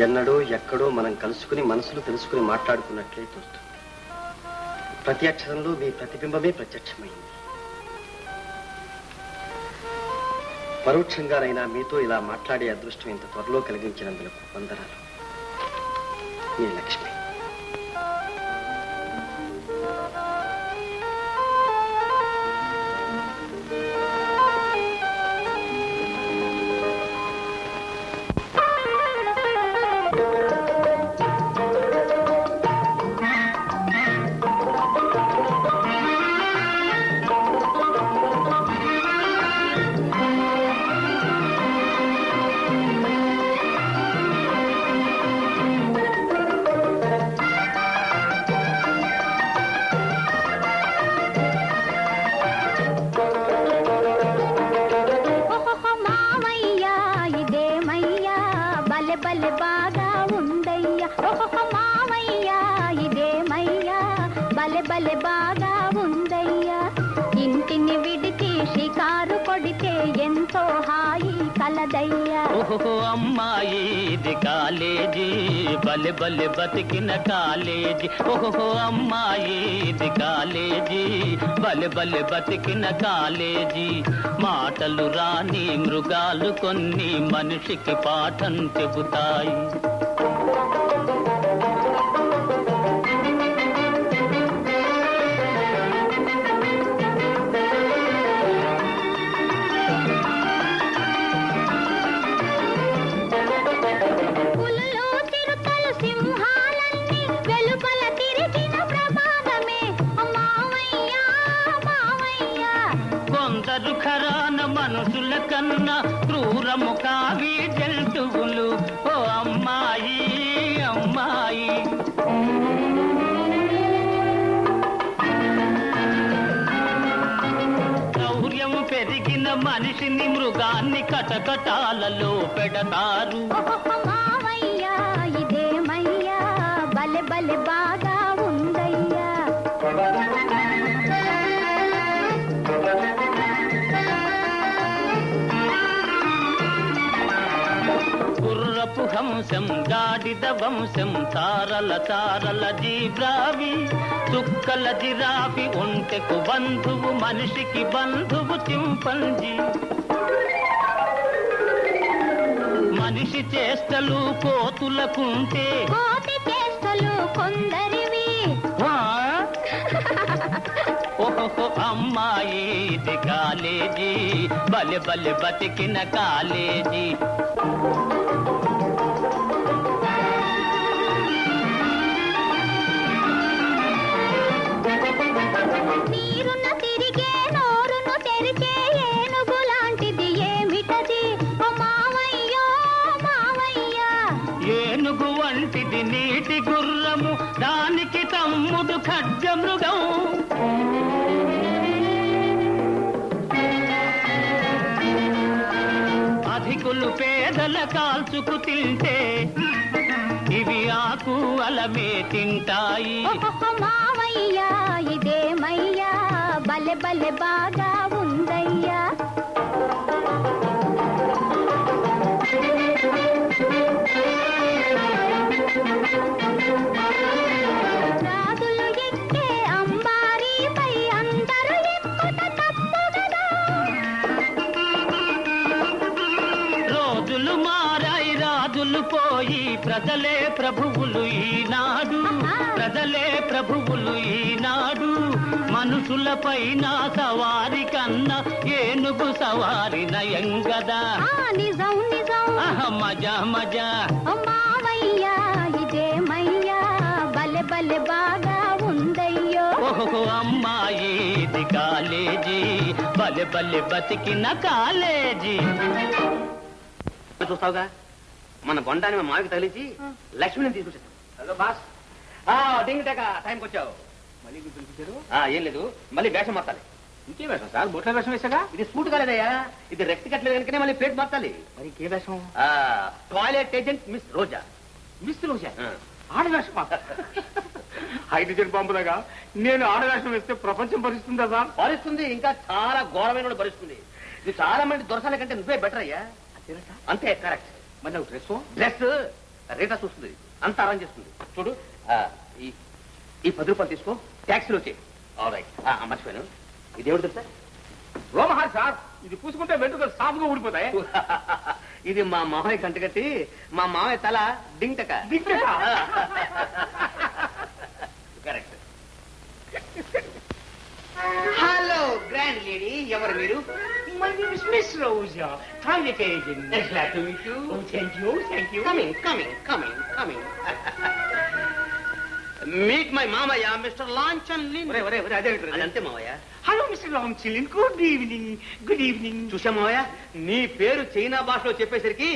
ఎన్నడో ఎక్కడో మనం కలుసుకుని మనసులు తెలుసుకుని మాట్లాడుకున్నట్లే తోస్తుంది. ప్రతి అక్షరంలో మీ ప్రతిబింబమే ప్రత్యక్షమైంది. పరోక్షంగానైనా మీతో ఇలా మాట్లాడే అదృష్టం ఇంత త్వరలో కలిగించినందుకు వందనాలు. మీ లక్ష్మి. బలె బాగా ఉందయ్యా, ఇంటిని విడిచి షికారు కొడితే ఎంతో హాయి కలదయ్యా. ఓహో అమ్మాయి ఇది కాలేజీ, బలె బలె బతికిన కాలేజీ. ఓహో అమ్మాయి ఇది కాలేజీ, బలె బలె బతికిన కాలేజీ. మాటలు రాని మృగాలు కొన్ని మనిషికి పాఠం చెబుతాయి. ఖరాన మనుషుల కన్నా క్రూరము కావి జంతువులు. ఓ అమ్మాయి అమ్మాయి, శౌర్యం పెరిగిన మనిషిని మృగాన్ని కటకటాలలో పెడతారు. మావయ్యా ఇదేమయ్యా, బలె బలె బాగా ఉందయ్యా. గుర్రపు హంసం గాడిద వంశం తారల తారల జీబ్రావి, చుక్కల జిరాఫీ ఒంటెకు బంధువు మనిషికి బంధువు చింపంజీ. మనిషి చేష్టలు కోతులకుంటే కోతి చేష్టలు కొందరివి. ఓహో అమ్మాయి ఇది కాలేజీ, బలె బలె బతికిన కాలేజీ. నీరున తిరిగే నోరును తెరిచే ఏనుగు లాంటిది ఏమిటది? ఓ మావయ్యో మావయ్యా, ఏనుగు వంటిది నీటి గుర్రము, దానికి తమ్ముడు ఖడ్గమృగం. అధికులు పేదల కాల్చుకు తింటే ఇవి ఆకు అలమే తింటాయి. మావయ్యా ఇదేమయ్యా, బలె బలె బాగా ఉందయ్యా. రాజులు ఎక్కే అంబారీపై అందరూ ఎక్కుట తప్పు గదా. రోజులు మారాయి రాజులు పోయి, ప్రజలే ప్రభువులు ఈనాడు. ప్రజలే ప్రభువులు ఈనాడు. మనుషుల పైన సవారి కన్నా ఏనుగు సవారి నయం గదా. నిజం నిజం, మజా మజా. మావయ్యా ఇదేమయ్యా, బలె బలె బాగా ఉందయ్యో. ఓహో అమ్మాయి ఇది కాలేజీ, బలె బలె బతికిన కాలేజీ. చూస్తావుగా, మన బొండాన్ని మా మావికి తగిలించి లక్ష్మిని తీసుకొచ్చాను. హలో బాస్, డింగ్ టెక టైంకి వచ్చావు. మళ్ళీ పిలిపించారు? ఏం లేదు, మళ్ళీ వేషం మార్చాలి. ఇంకే వేషం సార్? బొట్ల వేషం వేసాగా. ఇది సూట్ కాలేదయ్యా, ఇది రెక్ట్ కట్టలేదు కనుకనే మళ్ళీ ప్లేట్ మార్చాలి. మరి ఇంకే వేషం? టాయిలెట్ ఏజెంట్ మిస్ రోజా. మిస్ రోజా ఆడవేషం? హైడ్రోజన్ పంపుదాగా నేను ఆడవేషం వేస్తే ప్రపంచం భరిస్తుందా సార్? భరిస్తుంది, ఇంకా చాలా ఘోరమైన భరిస్తుంది. నువ్వు చాలా మంది దొరసాల కంటే నువ్వే బెటర్ అయ్యా. అంతే కరెక్ట్. మరి నాకు డ్రెస్ డ్రెస్ రేటా చూస్తుంది, అంతా అరేంజ్ చేస్తుంది. చూడు ఈ 10 రూపాయలు తీసుకో, ట్యాక్సీలో వచ్చి. రైట్. మర్చిపోయాను, ఇదేమిటి తెలుసా? రోమహార్ సార్, ఇది పూసుకుంటే వెంట్రుకలు సాఫ్గా ఊడిపోతాయి. ఇది మా మామయ్య కంటగట్టి మా మామయ్య తల డింటక. కరెక్ట్. హలో గ్రాండ్ లేడీ, ఎవరు మీరు? My name is Miss Rosa, private agent. Glad to meet you. Oh, thank you, thank you. Coming. Meet my మామయ్య, మిస్టర్ లాంఛన్ లిన్. అదంతే మామయ్య. Hello, Mr. Longchilin. Good evening. చూసా మామయ్య, నీ పేరు చైనా భాషలో చెప్పేసరికి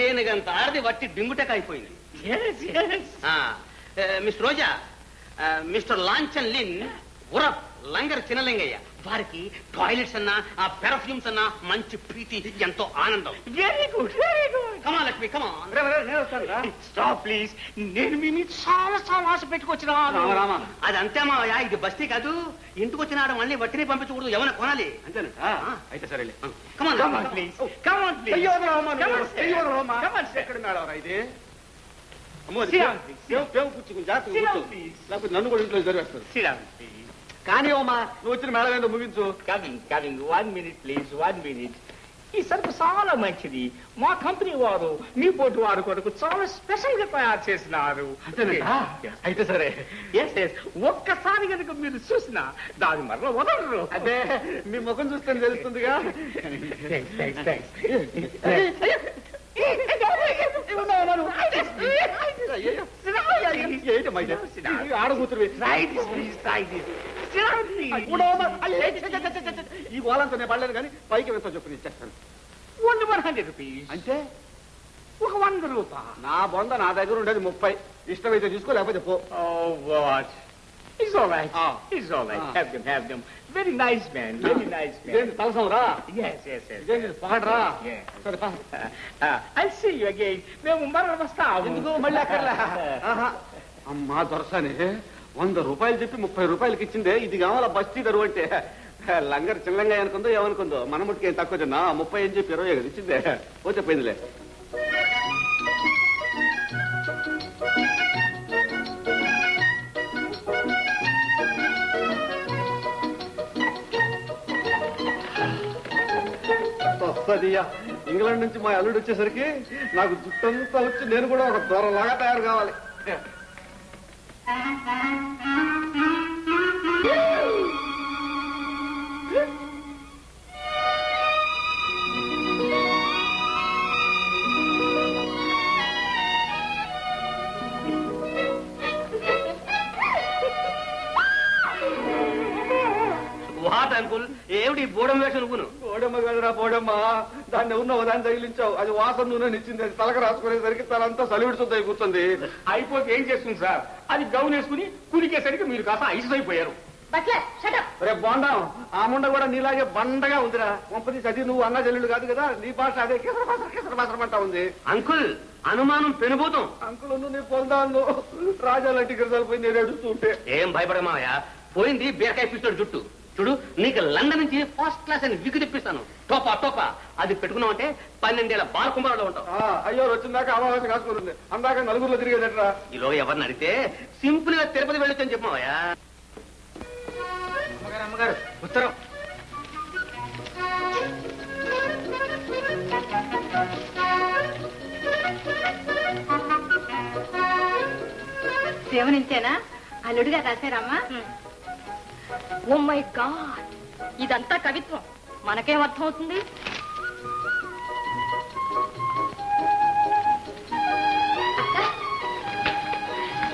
ఏనుగంత ఆడది వట్టి డింగుటక అయిపోయింది. Yes. మిస్ రోజా, మిస్టర్ లాంఛన్ లిన్ ఉరఫ్ లంగర్ చిన్నలింగయ్య. వారికి టాయిలెట్స్ అన్నా, ఆ పెర్ఫ్యూమ్స్ అన్నా మంచి ప్రీతి, ఎంతో ఆనందం. Very good. Comma Lakshmi, comma. Stop, please. నేను మీ మీద చాలా ఆశ పెట్టుకొచ్చినా. అది అంతే మావయ్య, ఇది బస్తీ కాదు. ఇంటికి వచ్చిన మళ్ళీ వట్టిని పంపించకూడదు, ఏమైనా కొనాలి. అంతేనా? అయితే సరేలే. Come on, please. Oh. Come on, please. ఎక్కడ మేడం ఇది? Sit down, please. పుచ్చుకుని జాగ్రత్తగా Sit down, కూర్చో. please. లేకపోతే నన్ను కూడా ఇంట్లో జరిపేస్తారు. Sit down, please. కానీ అమ్మా, నువ్వు వచ్చిన మేడం ఏంటో ముగించు. Coming. 1 minute, please. 1 minute. ఈ సరుకు చాలా మంచిది. మా కంపెనీ వారు మీ పోటీ వారు కొరకు చాలా స్పెషల్ గా తయారు చేసినారు. అయితే సరే. Yes. ఒక్కసారి కనుక మీరు చూసినా దాని మరల వదలరు. అదే మీ ముఖం చూస్తే తెలుస్తుందిగా. Thanks. ఆడకూతురు ఈ గోళంతో నేను పడలేదు కానీ పైకి వెళ్తా చెప్పు, ఇచ్చేస్తాను. 100 rupees. అంటే ఒక 100 రూపాయలు. నా బొంద నా దగ్గర ఉండేది 30. ఇష్టమైతే తీసుకో, లేకపోతే పో. Oh, what? It's all right. It's all right. Have them. Very nice man. ఇదేంటి తలసం రా? Yes. ఇదేంటి పాడరా? Yeah. సరే పా. I'll see you again. మేము మరల వస్తాము. ఎందుకు మళ్ళీ అక్కర్లే. అమ్మా దొరసాని 100 రూపాయలు చెప్పి 30 రూపాయలకి ఇచ్చిందే. ఇది కావాలా బస్తీ దరువు అంటే? లంగర్ చిల్లంగా అనుకుందో ఏమనుకుందో, మన ముట్టుకేం తక్కువ చిన్న 30 అని చెప్పి 20 కదా ఇచ్చిందే. పోతే పోయిందిలే. ఇంగ్లాండ్ నుంచి మా అల్లుడు వచ్చేసరికి నాకు జుట్టంతా వచ్చి నేను కూడా ఒక దొరలాగా తయారు కావాలి. వాట్ అంకుల్, ఏమిటి బోడం వేషం నువ్వును? పోడమ్మ కదరా పోడమ్మ, దాన్ని ఉన్నావు దాన్ని తగిలించావు. అది వాసన నూనె ఇచ్చింది. అది తలక రాసుకునేసరికి తలంతా సలివిడుతుంది కూర్చుంది. అయిపోతే ఏం చేస్తుంది సార్? అది గౌన్ వేసుకుని కులికేసరికి మీరు కాస్త ఐస్ అయిపోయారు. రేపు బాండాం. ఆ ముండ కూడా నీలాగే బండగా ఉందిరా. పంపది చది నువ్వు అన్న చెల్లెళ్ళు కాదు కదా, నీ భాష అదే కిసరబాసరమంటా ఉంది. అంకుల్, అనుమానం పెనుభూతం. అంకుల్ నీ పొందాను రాజాలంటి గిరిజలు పోయి నేను ఎడుస్తూ ఉంటే. ఏం భయపడమాయా, పోయింది బీరకాయ పిస్తాడు జుట్టు. చూడు, నీకు లండన్ నుంచి ఫస్ట్ క్లాస్ అని విగ్గు తెప్పిస్తాను. టోపా అది పెట్టుకున్నావు 12 ఏళ్ల బాల్ కుంభరాలో ఉంటావు. అయ్యో వచ్చిందాక అమావాస్య కాసుకుంటుంది. అందాక నలుగురిలో తిరిగేదట్రా. ఈలో ఎవరిని అడిగితే సింపుల్ గా తిరుపతి వెళ్ళొచ్చని చెప్పమావయ్యా. అమ్మగారు ఉత్తరం. శివనించేనా అల్లుడిగా రాశారమ్మా? ఓ మై గాడ్, ఇదంతా కవిత్వం. మనకేం అర్థం అవుతుంది?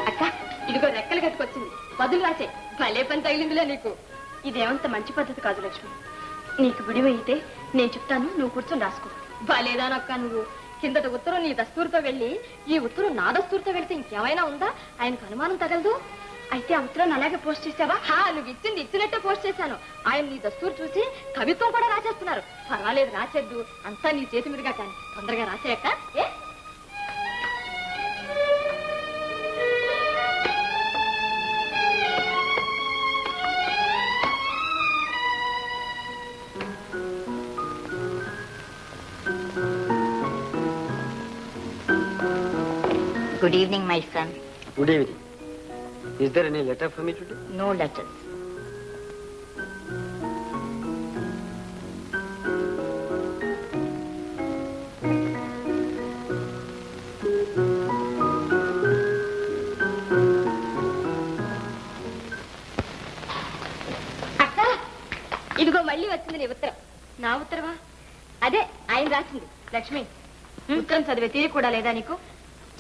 అక్క ఇదిగో రెక్కలు కట్టుకొచ్చింది, బదులు రాసే. భలే పని తగిలిందిలే నీకు. ఇదేమంత మంచి పద్ధతి కాదు లక్ష్మి. నీకు విడివైతే నేను చెప్తాను, నువ్వు కూర్చొని రాసుకో. భలేదానక్క నువ్వు. కిందటి ఉత్తరం నీ దస్తూరుతో వెళ్ళి ఈ ఉత్తరం నా దస్తూరుతో వెళ్తే ఇంకేమైనా ఉందా? ఆయనకు అనుమానం తగలదు. అయితే ఆ ఉత్తరాన్ని అలాగే పోస్ట్ చేసావా? నువ్వు ఇచ్చింది ఇచ్చినట్టే పోస్ట్ చేశాను. ఆయన నీ దస్తూరు చూసి కవిత్వం కూడా రాసేస్తున్నారు. పర్వాలేదు, రాసేద్దు. అంతా నీ చేతి మీదుగా. కానీ తొందరగా రాసేయక్క. Good evening, my son. Good evening. Is there any letter for me today? No letters. అక్క ఇదిగో మళ్ళీ వచ్చింది నీ ఉత్తరం. నా ఉత్తరమా? అదే ఆయన రాసింది. లక్ష్మి, ఉత్తరం చదివే తీరి కూడా లేదా నీకు?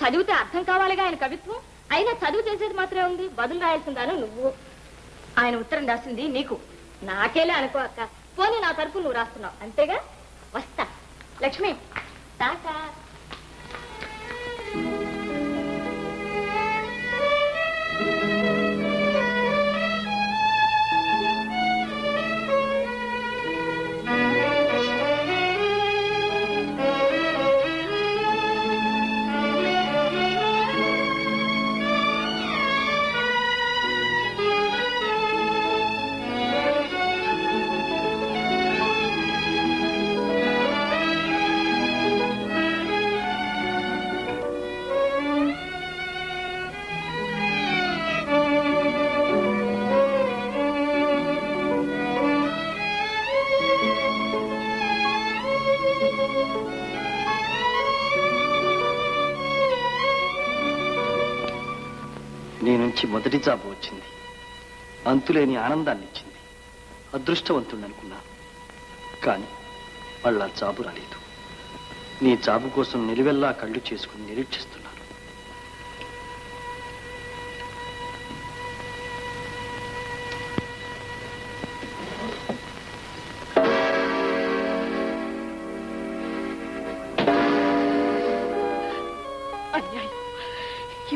చదివితే అర్థం కావాలిగా ఆయన కవిత్వం. అయినా చదువు చేసేది మాత్రమే ఉంది, బదులు రాయాల్సిందాను నువ్వు. ఆయన ఉత్తరం రాసింది నీకు, నాకేలే అనుకో అక్క. పోనీ నా తరపు నువ్వు రాస్తున్నావు అంతేగా. వస్తా లక్ష్మి, టాటా. నీ నుంచి మొదటి జాబు వచ్చింది, అంతులేని ఆనందాన్ని ఇచ్చింది. అదృష్టవంతుడు అనుకున్నాను, కానీ మళ్ళా జాబు రాలేదు. నీ జాబు కోసం నిలువెల్లా కళ్ళు చేసుకుని నిరీక్షిస్తున్నాను. అన్యాయం.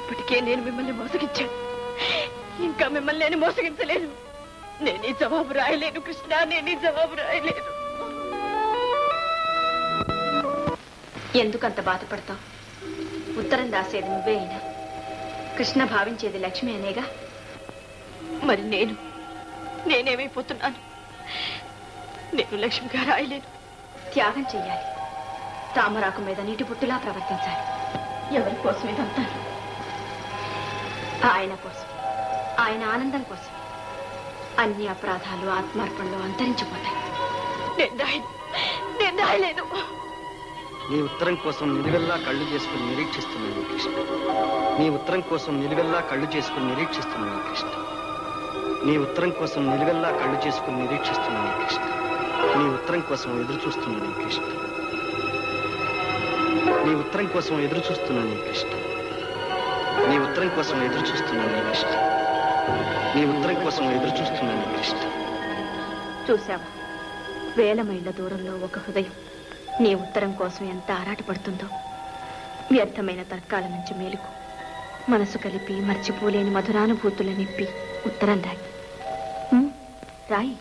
ఇప్పటికే నేను మిమ్మల్ని మోసగించాను, ఇంకా మిమ్మల్ని నేను మోసగించలేను. నేను ఈ జవాబు రాయలేను కృష్ణ, నేను ఈ జవాబు రాయలేను. ఎందుకంత బాధపడతావు? ఉత్తరం రాసేది నువ్వే అయినా కృష్ణ భావించేది లక్ష్మి అనేగా. మరి నేనేమైపోతున్నాను? నేను లక్ష్మిగా రాయలేను. త్యాగం చెయ్యాలి, తామరాకు మీద నీటి బుట్టులా ప్రవర్తించాలి. ఎవరి కోసం ఇదంతా? ఆయన కోసం, ఆయన ఆనందం కోసం. అన్ని అపరాధాలు ఆత్మార్పణలో అంతరించిపోతాయి. నేను రాయలేను. నీ ఉత్తరం కోసం నిలువెల్లా కళ్ళు చేసుకుని నిరీక్షిస్తున్నాను కృష్ణ. నీ ఉత్తరం కోసం నిలువెల్లా కళ్ళు చేసుకుని నిరీక్షిస్తున్నాను కృష్ణ. నీ ఉత్తరం కోసం నిలువెల్లా కళ్ళు చేసుకుని నిరీక్షిస్తున్నాను కృష్ణ. నీ ఉత్తరం కోసం ఎదురు చూస్తున్నాను కృష్ణ. నీ ఉత్తరం కోసం ఎదురు చూస్తున్నాను కృష్ణ. నీ ఉత్తరం కోసం ఎదురు చూస్తున్నాను కృష్ణ. నీ ఉత్తరం కోసం ఎదురు చూస్తున్నాను కృష్ణ. చూశావా, వేల మైళ్ళ దూరంలో ఒక హృదయం నీ ఉత్తరం కోసం ఎంత ఆరాటపడుతుందో. వ్యర్థమైన తర్కాల నుంచి మేలుకు, మనసు కలిపి మర్చిపోలేని మధురానుభూతుల నింపి ఉత్తరం రాయి. రాయి.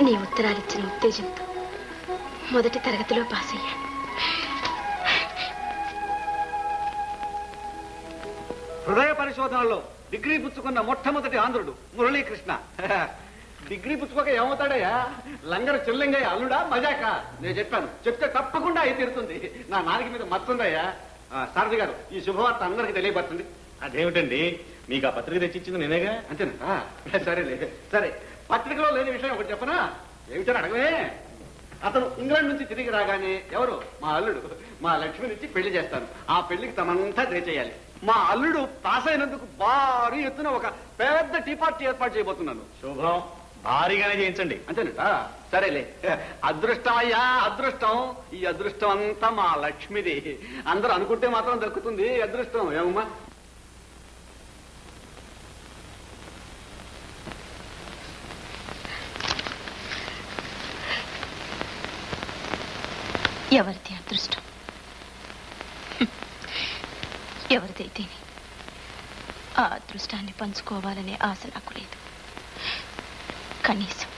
నీ ఉత్తరాలిచ్చిన ఉత్తేజంతో మొదటి తరగతిలో పాస్ అయ్యాను. హృదయ పరిశోధనలో డిగ్రీ పుచ్చుకున్న మొట్టమొదటి ఆంధ్రుడు మురళీకృష్ణ. డిగ్రీ పుచ్చుకోక ఏమవుతాడయ్యా? లంగర చెల్లింగయ్య అల్లుడా మజాక? నేను చెప్పాను, చెప్తే తప్పకుండా అయి తీరుతుంది. నా నాలుగు మీద మత్తుందయ్యా. సారథి గారు ఈ శుభవార్త అందరికీ తెలియబడుతుంది. అదేమిటండి మీకు ఆ పత్రిక తెచ్చిచ్చింది నేనేగా. అంతేనా? సరేలే. సరే, పత్రికలో లేని విషయం ఒకటి చెప్పనా? ఏమిటని అడగవే. అతను ఇంగ్లాండ్ నుంచి తిరిగి రాగానే ఎవరు? మా అల్లుడు మా లక్ష్మిని ఇచ్చి పెళ్లి చేస్తాను. ఆ పెళ్లికి తమంతా దయచేయాలి. మా అల్లుడు పాస్ అయినందుకు భారీ ఎత్తున ఒక పెద్ద టీ పార్టీ ఏర్పాటు చేయబోతున్నాను. శుభం, భారీగానే చేయించండి. అంతేనట? సరేలే. అదృష్టం అయ్యా, అదృష్టం. ఈ అదృష్టం అంతా మా లక్ష్మిది. అందరూ అనుకుంటే మాత్రం దక్కుతుంది అదృష్టం. ఏమమ్మా? ఎవరిది అదృష్టం? ఎవరిదైతే ఆ అదృష్టాన్ని పంచుకోవాలనే ఆశ నాకు లేదు. కనీసం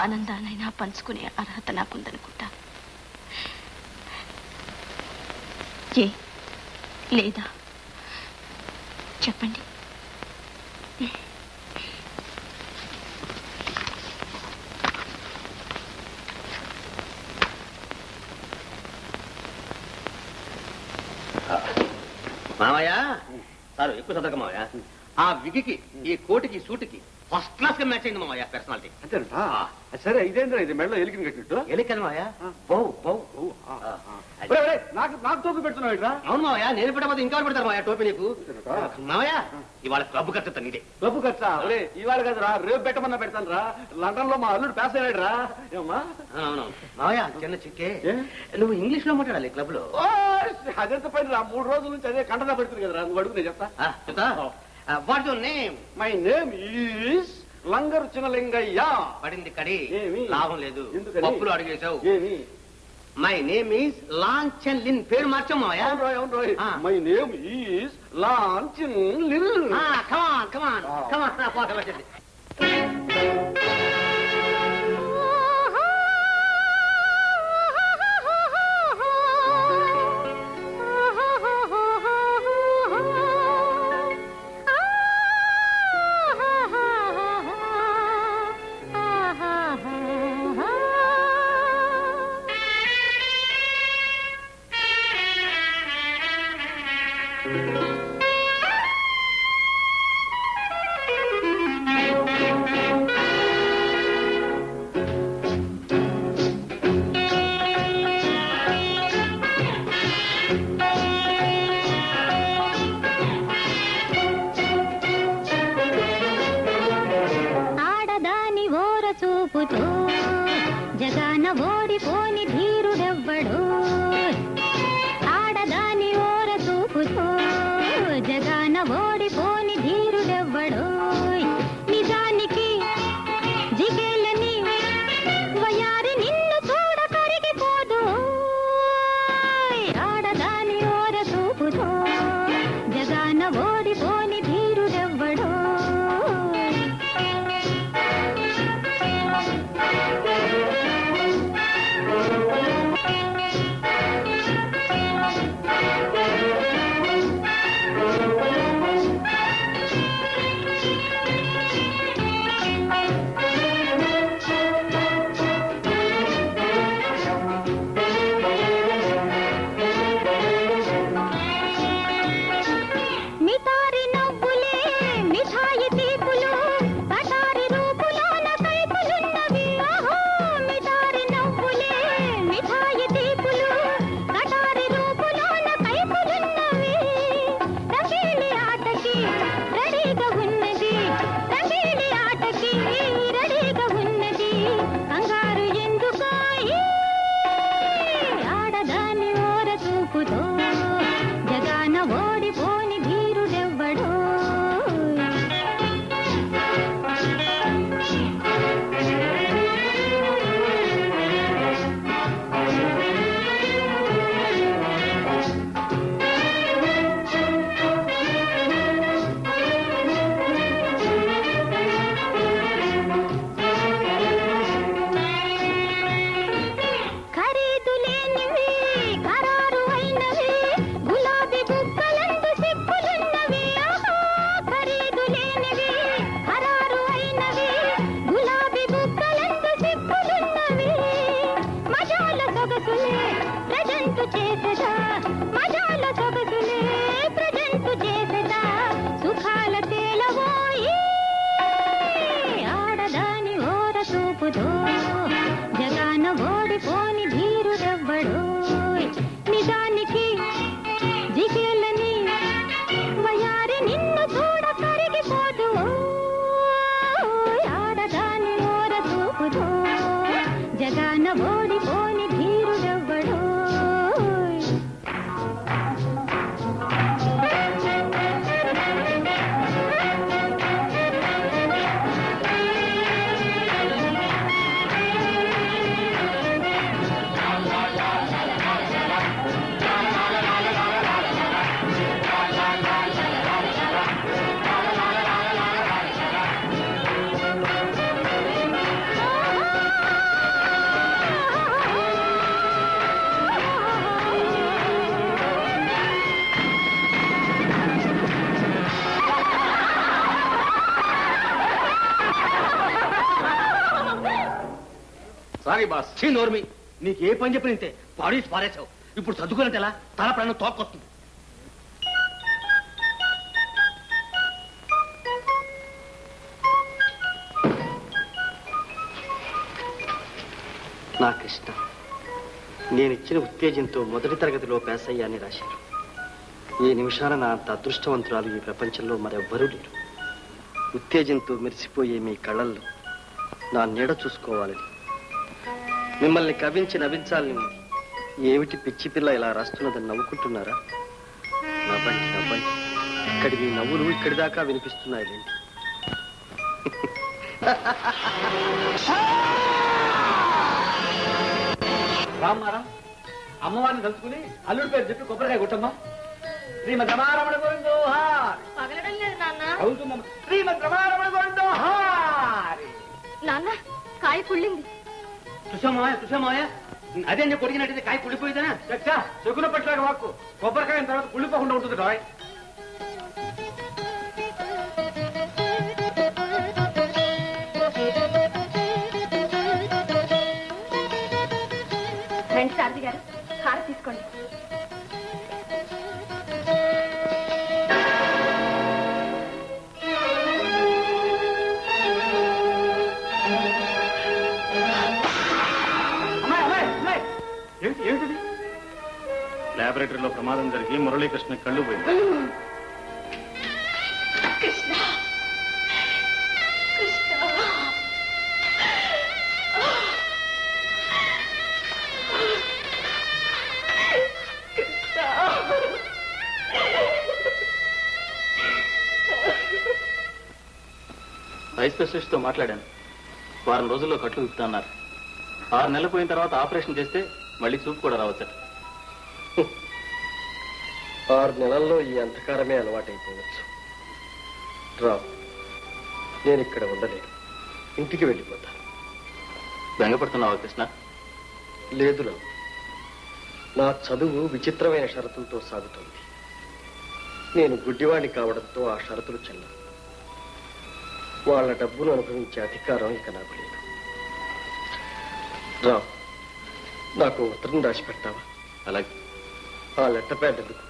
ఆనందానైనా పంచుకునే అర్హత నాకుందనుకుంటా. లేదా చెప్పండి. మామయ్య, సార్ ఎక్కువ చదవక మామయ్య. ఆ విగికి, ఈ కోటికి, సూటికి ఫస్ట్ క్లాస్ గా మ్యాచ్ అయింది మామయ్య పర్సనాలిటీ. అంతేనట? సరే, ఇదేంద్రా ఇది మెడలో ఎలికిన కట్టినట్టు? ఎలికను మామయ్య. నాకు తోపు పెడుతున్నావు ఇట్రా? అవును మామయ్య, నేను పెట్టకపోతే ఇంకెవరు పెడతారు మామయ్య టోపీ నీకు. మామయ్య, ఇవాళ క్లబ్ ఖర్చు నీదే. డబ్బు ఖర్చా? ఇవాళ కదరా, రేపు పెట్టమన్నా పెడతాను రా. లండన్ లో మా అల్లుడు పాస్ అయ్యాడు రా. ఏమమ్మా? అవును మామయ్య, చిన్న చిక్కే. నువ్వు ఇంగ్లీష్ లో మాట్లాడాలి క్లబ్ లో. అదెంత పని రా, 3 రోజుల నుంచి అదే కంటదా పెడుతుంది కదరా. నువ్వు అడుగు, నేను చెప్తా. చెప్తా. What your name? My name is Langaru Chinalingayya. పడింది కడి, ఏమి? లాభం లేదు. ఎందుకని? పప్పులు అడిగేశావు. ఏమి? My name is Lanchan Lin. పేరు మార్చాం మామయ్య. అవును రోయ్. My name is Lanchan Lin. Come on come on come on, పోత వచ్చింది. ఆడదాని ఓర చూపుతో జగాన ఓడిపోని ధీరుడెవ్వడు. ఆడదాని ఓర చూపుతో జగాన ఓడిపోని ధీరుడెవ్వడు. నిజానికి జిగేలని వయారి నిన్ను చూడ కరిగిపోదు. ఆడదాని ఓర చూపుతో జగాన ఓడిపోని ధీరుడెవ్వడు. మిఠారి నవ్వులే మిఠాయి తీపులు, పటారి రూపులోన కైపులున్నవి. ఆహో, మిఠారి నవ్వులే మిఠాయి తీపులు, పటారి రూపులోన కైపులున్నవి. రంగేలి ఆటకి రెడీగా ఉన్నది, రంగేలి ఆటకి రెడీగా ఉన్నది. కంగారు ఎందుకాయి? ఆడదాని ఓర చూపుతో జగాన ఓడిపోని ధీరుడెవ్వడు. ఖరీదు లేనివి ఖరారు అయినవి, గులాబీ బుగ్గలందు సిక్కులున్నవి. ఆహా, ఖరీదు లేనివి ఖరారు అయినవి, గులాబీ బుగ్గలందు సిక్కులున్నవి. మజాల సొగసులే ప్రజెంట్ చేసదా మజాల సొగసులే ప్రజెంట్ చేసదా సుఖాల తేలవోయి ఆడదాని ఓర చూపుదో జగాన ఓడిపోని ధీరుడెవ్వడో నిజానికి జిగేలని వయారి నిన్ను చూడ కరిగిపోదు ఆడదాని ఓర చూపుదో జగాన ఓడిపోని ధీరుడెవ్వడో సారీ బాస్. చీ నోర్మి, నీకు ఏ పని చెప్పిన ఇంతే పాడేసి పారేసావు. ఇప్పుడు చదువుకున్నట్టు ఎలా? తల ప్రాణం తోక్కొస్తుంది. నా కృష్ణ, నేనిచ్చిన ఉత్తేజంతో మొదటి తరగతిలో పాస్ అయ్యాన్ని రాశారు. ఈ నిమిషాన నా అంత అదృష్టవంతురాలు ఈ ప్రపంచంలో మరెవ్వరూ లేరు. ఉత్తేజంతో మెరిసిపోయే మీ కళ్ళల్లో నా నీడ చూసుకోవాలని, మిమ్మల్ని కవించి నవ్వించాలని ఉంది. ఏమిటి పిచ్చి పిల్ల ఇలా రాస్తున్నదని నవ్వుకుంటున్నారా? నవ్వండి నవ్వండి, ఇక్కడి మీ నవ్వులు ఇక్కడి దాకా వినిపిస్తున్నాయి. రామ్మారా, అమ్మవారిని తలుచుకుని అల్లుడి పేరు చెప్పి కొబ్బరికాయ కొట్టమ్మా. శ్రీమద్ రమారమణ గోవిందోహార్. పగలడం లేదు నాన్న. అవుతుందమ్మా. శ్రీమద్ రమారమణ గోవిందోహార్. నాన్న కాయ పుళ్ళింది. తుషమాయ అదే నేను కొడిగినట్టయితే కాయ కుళ్ళిపోయిందనా? చచ్చా, చెగున పట్లాగా వాక్కు. కొబ్బరికాయ తర్వాత కుళ్ళిపోకుండా ఉంటుంది రాయ్. రండి సారథి గారు, హార తీసుకోండి. ఏమిటిది? లాబొరేటరీలో ప్రమాదం జరిగి మురళీకృష్ణ కళ్ళు పోయింది. కృష్ణ కృష్ణ ఐ స్పెషలిస్ట్ తో మాట్లాడాను. వారం రోజుల్లో కట్లు విప్పుతున్నారు. 6 నెలలు పోయిన తర్వాత ఆపరేషన్ చేస్తే మళ్ళీ చూపు కూడా రావచ్చట. 6 నెలల్లో ఈ అంధకారమే అలవాటైపోవచ్చు. రావు, నేను ఇక్కడ ఉండలేను. ఇంటికి వెళ్ళిపోతాను. బెంగపడుతున్నావా కృష్ణ? లేదు రావు, నా చదువు విచిత్రమైన షరతులతో సాగుతోంది. నేను గుడ్డివాణ్ణి కావడంతో ఆ షరతులు చెల్లవు. వాళ్ళ డబ్బును అనుభవించే అధికారం ఇక నాకు లేదు. రావు, నాకు ఉత్తరం రాసి పెడతావా? అలాగే. ఆ లెటర్ ప్యాడ్ ఎందుకు?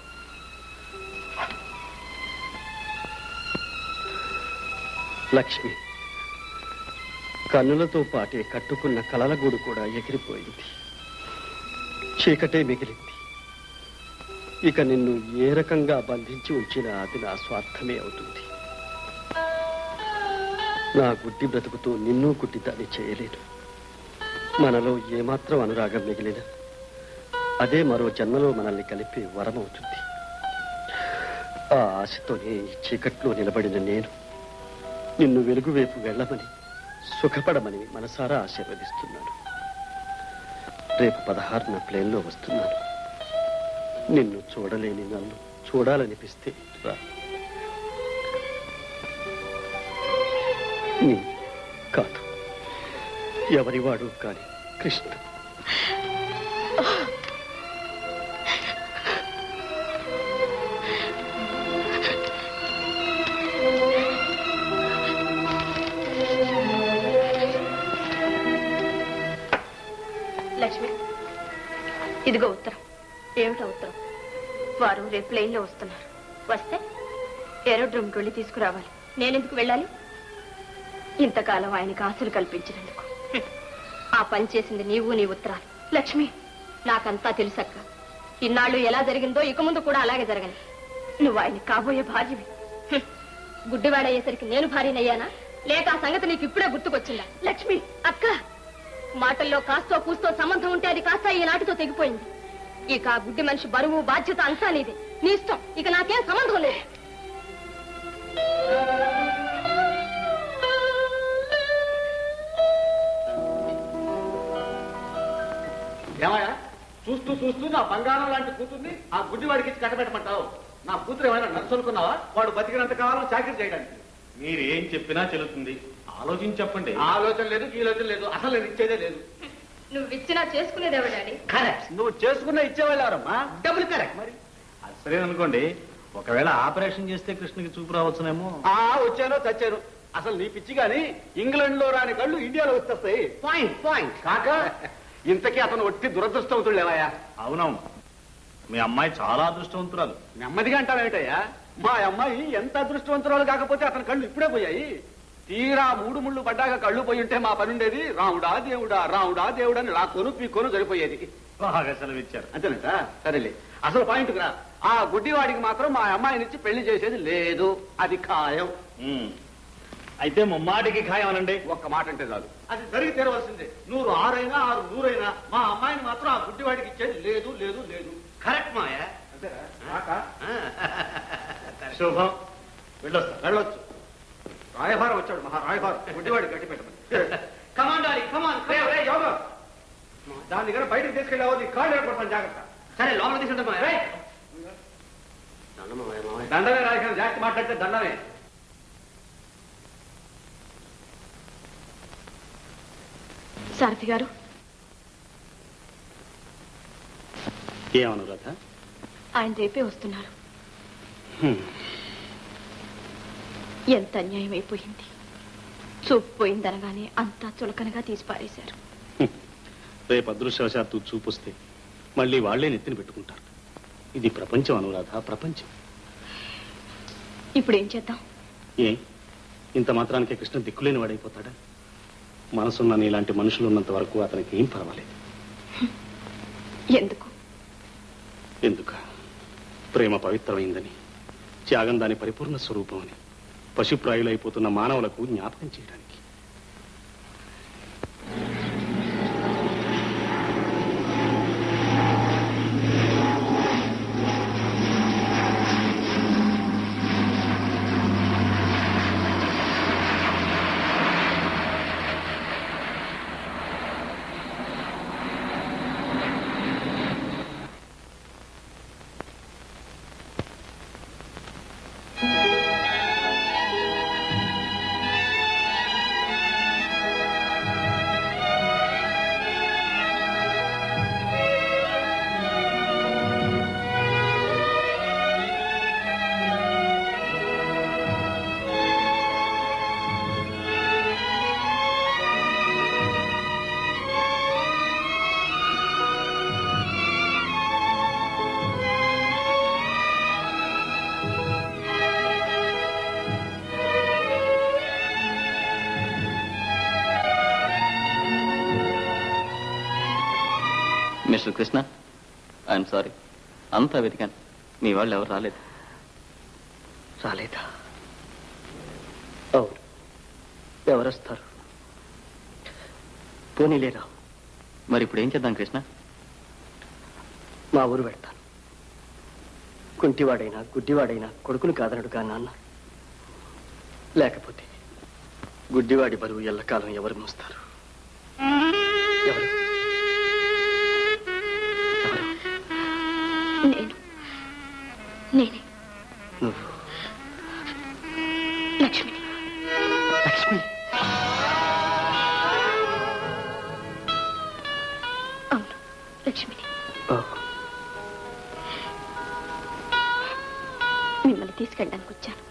లక్ష్మి, కన్నులతో పాటే కట్టుకున్న కలల గూడు కూడా ఎగిరిపోయింది. చీకటే మిగిలింది. ఇక నిన్ను ఏ రకంగా బంధించి ఉంచినా అది నా స్వార్థమే అవుతుంది. నా గుడ్డి బ్రతుకుతో నిన్ను గుడ్డిదాన్ని చేయలేను. మనలో ఏమాత్రం అనురాగం మిగిలిన అదే మరో జన్మలో మనల్ని కలిపే వరమవుతుంది. ఆ ఆశతోనే ఈ చీకట్లో నిలబడిన నేను నిన్ను వెలుగు వైపు వెళ్ళమని, సుఖపడమని మనసారా ఆశీర్వదిస్తున్నాను. రేపు 16న ప్లేన్లో వస్తున్నాను. నిన్ను చూడలేని నన్ను చూడాలనిపిస్తే రా. నీ కాదు, ఎవరివాడు కాని కృష్ణ. లక్ష్మి, ఇదిగో ఉత్తరం. ఏమిటో ఉత్తరం? వారు రేపు ప్లేన్లో వస్తున్నారు. వస్తే ఏరోడ్రోమ్కి వెళ్ళి తీసుకురావాలి. నేనెందుకు వెళ్ళాలి? ఇంతకాలం ఆయనకు ఆశలు కల్పించినందుకు. ఆ పని చేసింది నీవు, నీ ఉత్తరాలు. లక్ష్మి, నాకంతా తెలుసక్క. ఇన్నాళ్ళు ఎలా జరిగిందో ఇక ముందు కూడా అలాగే జరగని. నువ్వు ఆయన కాబోయే భార్యవి. గుడ్డివాడయ్యేసరికి నేను భార్యనయ్యానా, లేక ఆ సంగతి నీకు ఇప్పుడే గుర్తుకొచ్చిందా? లక్ష్మి అక్క, మాటల్లో కాస్తో కూస్తో సంబంధం ఉంటే అది కాస్త ఈనాటితో తెగిపోయింది. ఇక ఆ గుడ్డి మనిషి బరువు బాధ్యత అంతా నీదే. నీ ఇష్టం. ఇక నాకేం సంబంధం లేదు. ఏమయ్యా, చూస్తూ చూస్తూ నా బంగారం లాంటి కూతుర్ని ఆ గుడ్డివాడికి ఇచ్చి కట్టబెట్టమంటావు? నా కూతురు ఏమైనా నర్సు అనుకున్నావా? వాడు బతికినంత కాలం చాకరీ చేయడానికి. మీరు ఏం చెప్పినా చెల్లుతుంది. ఆలోచించి చెప్పండి. ఆలోచన లేదు, కీలోచన లేదు, అసలు నేను ఇచ్చేదే లేదు. నువ్వు ఇచ్చినా చేసుకునేదేవా డాడీ? కరెక్ట్. నువ్వు చేసుకున్న ఇచ్చేవాళ్ళెవరమ్మా? డబ్బులు కరెక్ట్. మరి అది సరేననుకోండి, ఒకవేళ ఆపరేషన్ చేస్తే కృష్ణకి చూపు రావచ్చునేమో. వచ్చానో చచ్చాను. అసలు నీ పిచ్చి గాని ఇంగ్లాండ్ లో రాని కళ్ళు ఇండియాలో వచ్చేస్తాయి. పాయింట్ పాయింట్ కాక ఇంతకీ అతను ఒట్టి దురదృష్టవంతుడు లేవయ్యా. అవునవును, మీ అమ్మాయి చాలా అదృష్టవంతురాలు. నెమ్మదిగా అంటావేమిటయ్యా? మా అమ్మాయి ఎంత అదృష్టవంతురాలు కాకపోతే అతని కళ్ళు ఇప్పుడే పోయాయి. తీరా 3 ముళ్ళు పడ్డాక కళ్ళు పోయి ఉంటే మా పని ఉండేది రాముడా దేవుడా రాముడా దేవుడా అని లాక్కోను పీక్కోను సరిపోయేది. బాగా సెలవిచ్చారు. అంతేనట. సరేలే, అసలు పాయింట్ రా. ఆ గుడ్డివాడికి మాత్రం మా అమ్మాయినిచ్చి పెళ్లి చేసేది లేదు. అది ఖాయం. అయితే ముమ్మాటికి ఖాయం అనండి. ఒక్క మాట అంటే చాలు, అది జరిగి తీరవలసిందే. 100 6 100 మా అమ్మాయిని మాత్రం ఆ గుడ్డివాడికి ఇచ్చేది లేదు లేదు లేదు. కరెక్ట్ మాయా. శుభం. వెళ్ళొస్తా. వెళ్ళొచ్చు. రాయభారం వచ్చాడు, మహా రాయభారం. గుడ్డివాడికి గట్టి పెట్టమని. కమాన్ డాడీ, కమాన్. దాని దగ్గర బయటకు తీసుకెళ్ళావు, నీ కాళ్ళు ఏర్పడతాను. జాగ్రత్త. సరే, లోపల తీసుకుంటాం మాయా. దండమే రాయకుండా జాగ్రత్త మాట్లాడితే దండమే. సారథి గారు, ఏమనురాధ? ఆయన రేపే వస్తున్నారు. ఎంత అన్యాయం అయిపోయింది. చూపు పోయిందనగానే అంతా చులకనగా తీసి పారేశారు. రేపు అదృష్టవశాత్తు చూపుస్తే మళ్ళీ వాళ్లే నెత్తిని పెట్టుకుంటారు. ఇది ప్రపంచం అనురాధ, ప్రపంచం. ఇప్పుడు ఏం చేద్దాం? ఇంత మాత్రానికి కృష్ణ దిక్కులేని వాడైపోతాడా? మనసున్న నీలాంటి మనుషులు ఉన్నంత వరకు అతనికి ఏం పర్వాలేదు. ఎందుకు? ఎందుక? ప్రేమ పవిత్రమైందని, త్యాగం దాని పరిపూర్ణ స్వరూపం అని పశుప్రాయులైపోతున్న మానవులకు జ్ఞాపకం చేయడానికి. Mister Krishna, I'm sorry. అంతా వెతికాను, మీ వాళ్ళు ఎవరు రాలేదు. రాలేదా? అవును, ఎవరొస్తారు? పోనీలేరా. మరి ఇప్పుడు ఏం చేద్దాం కృష్ణ? మా ఊరు పెడతాను. కుంటివాడైనా గుడ్డివాడైనా కొడుకుని కాదనడుగా నాన్న. లేకపోతే గుడ్డివాడి బరువు ఎల్లకాలం ఎవరు మోస్తారు? ఎవరు? నేనే. నువ్వు? లక్ష్మి. లక్ష్మి? అవును, లక్ష్మిని. మిమ్మల్ని తీసుకెళ్ళడానికి వచ్చాను.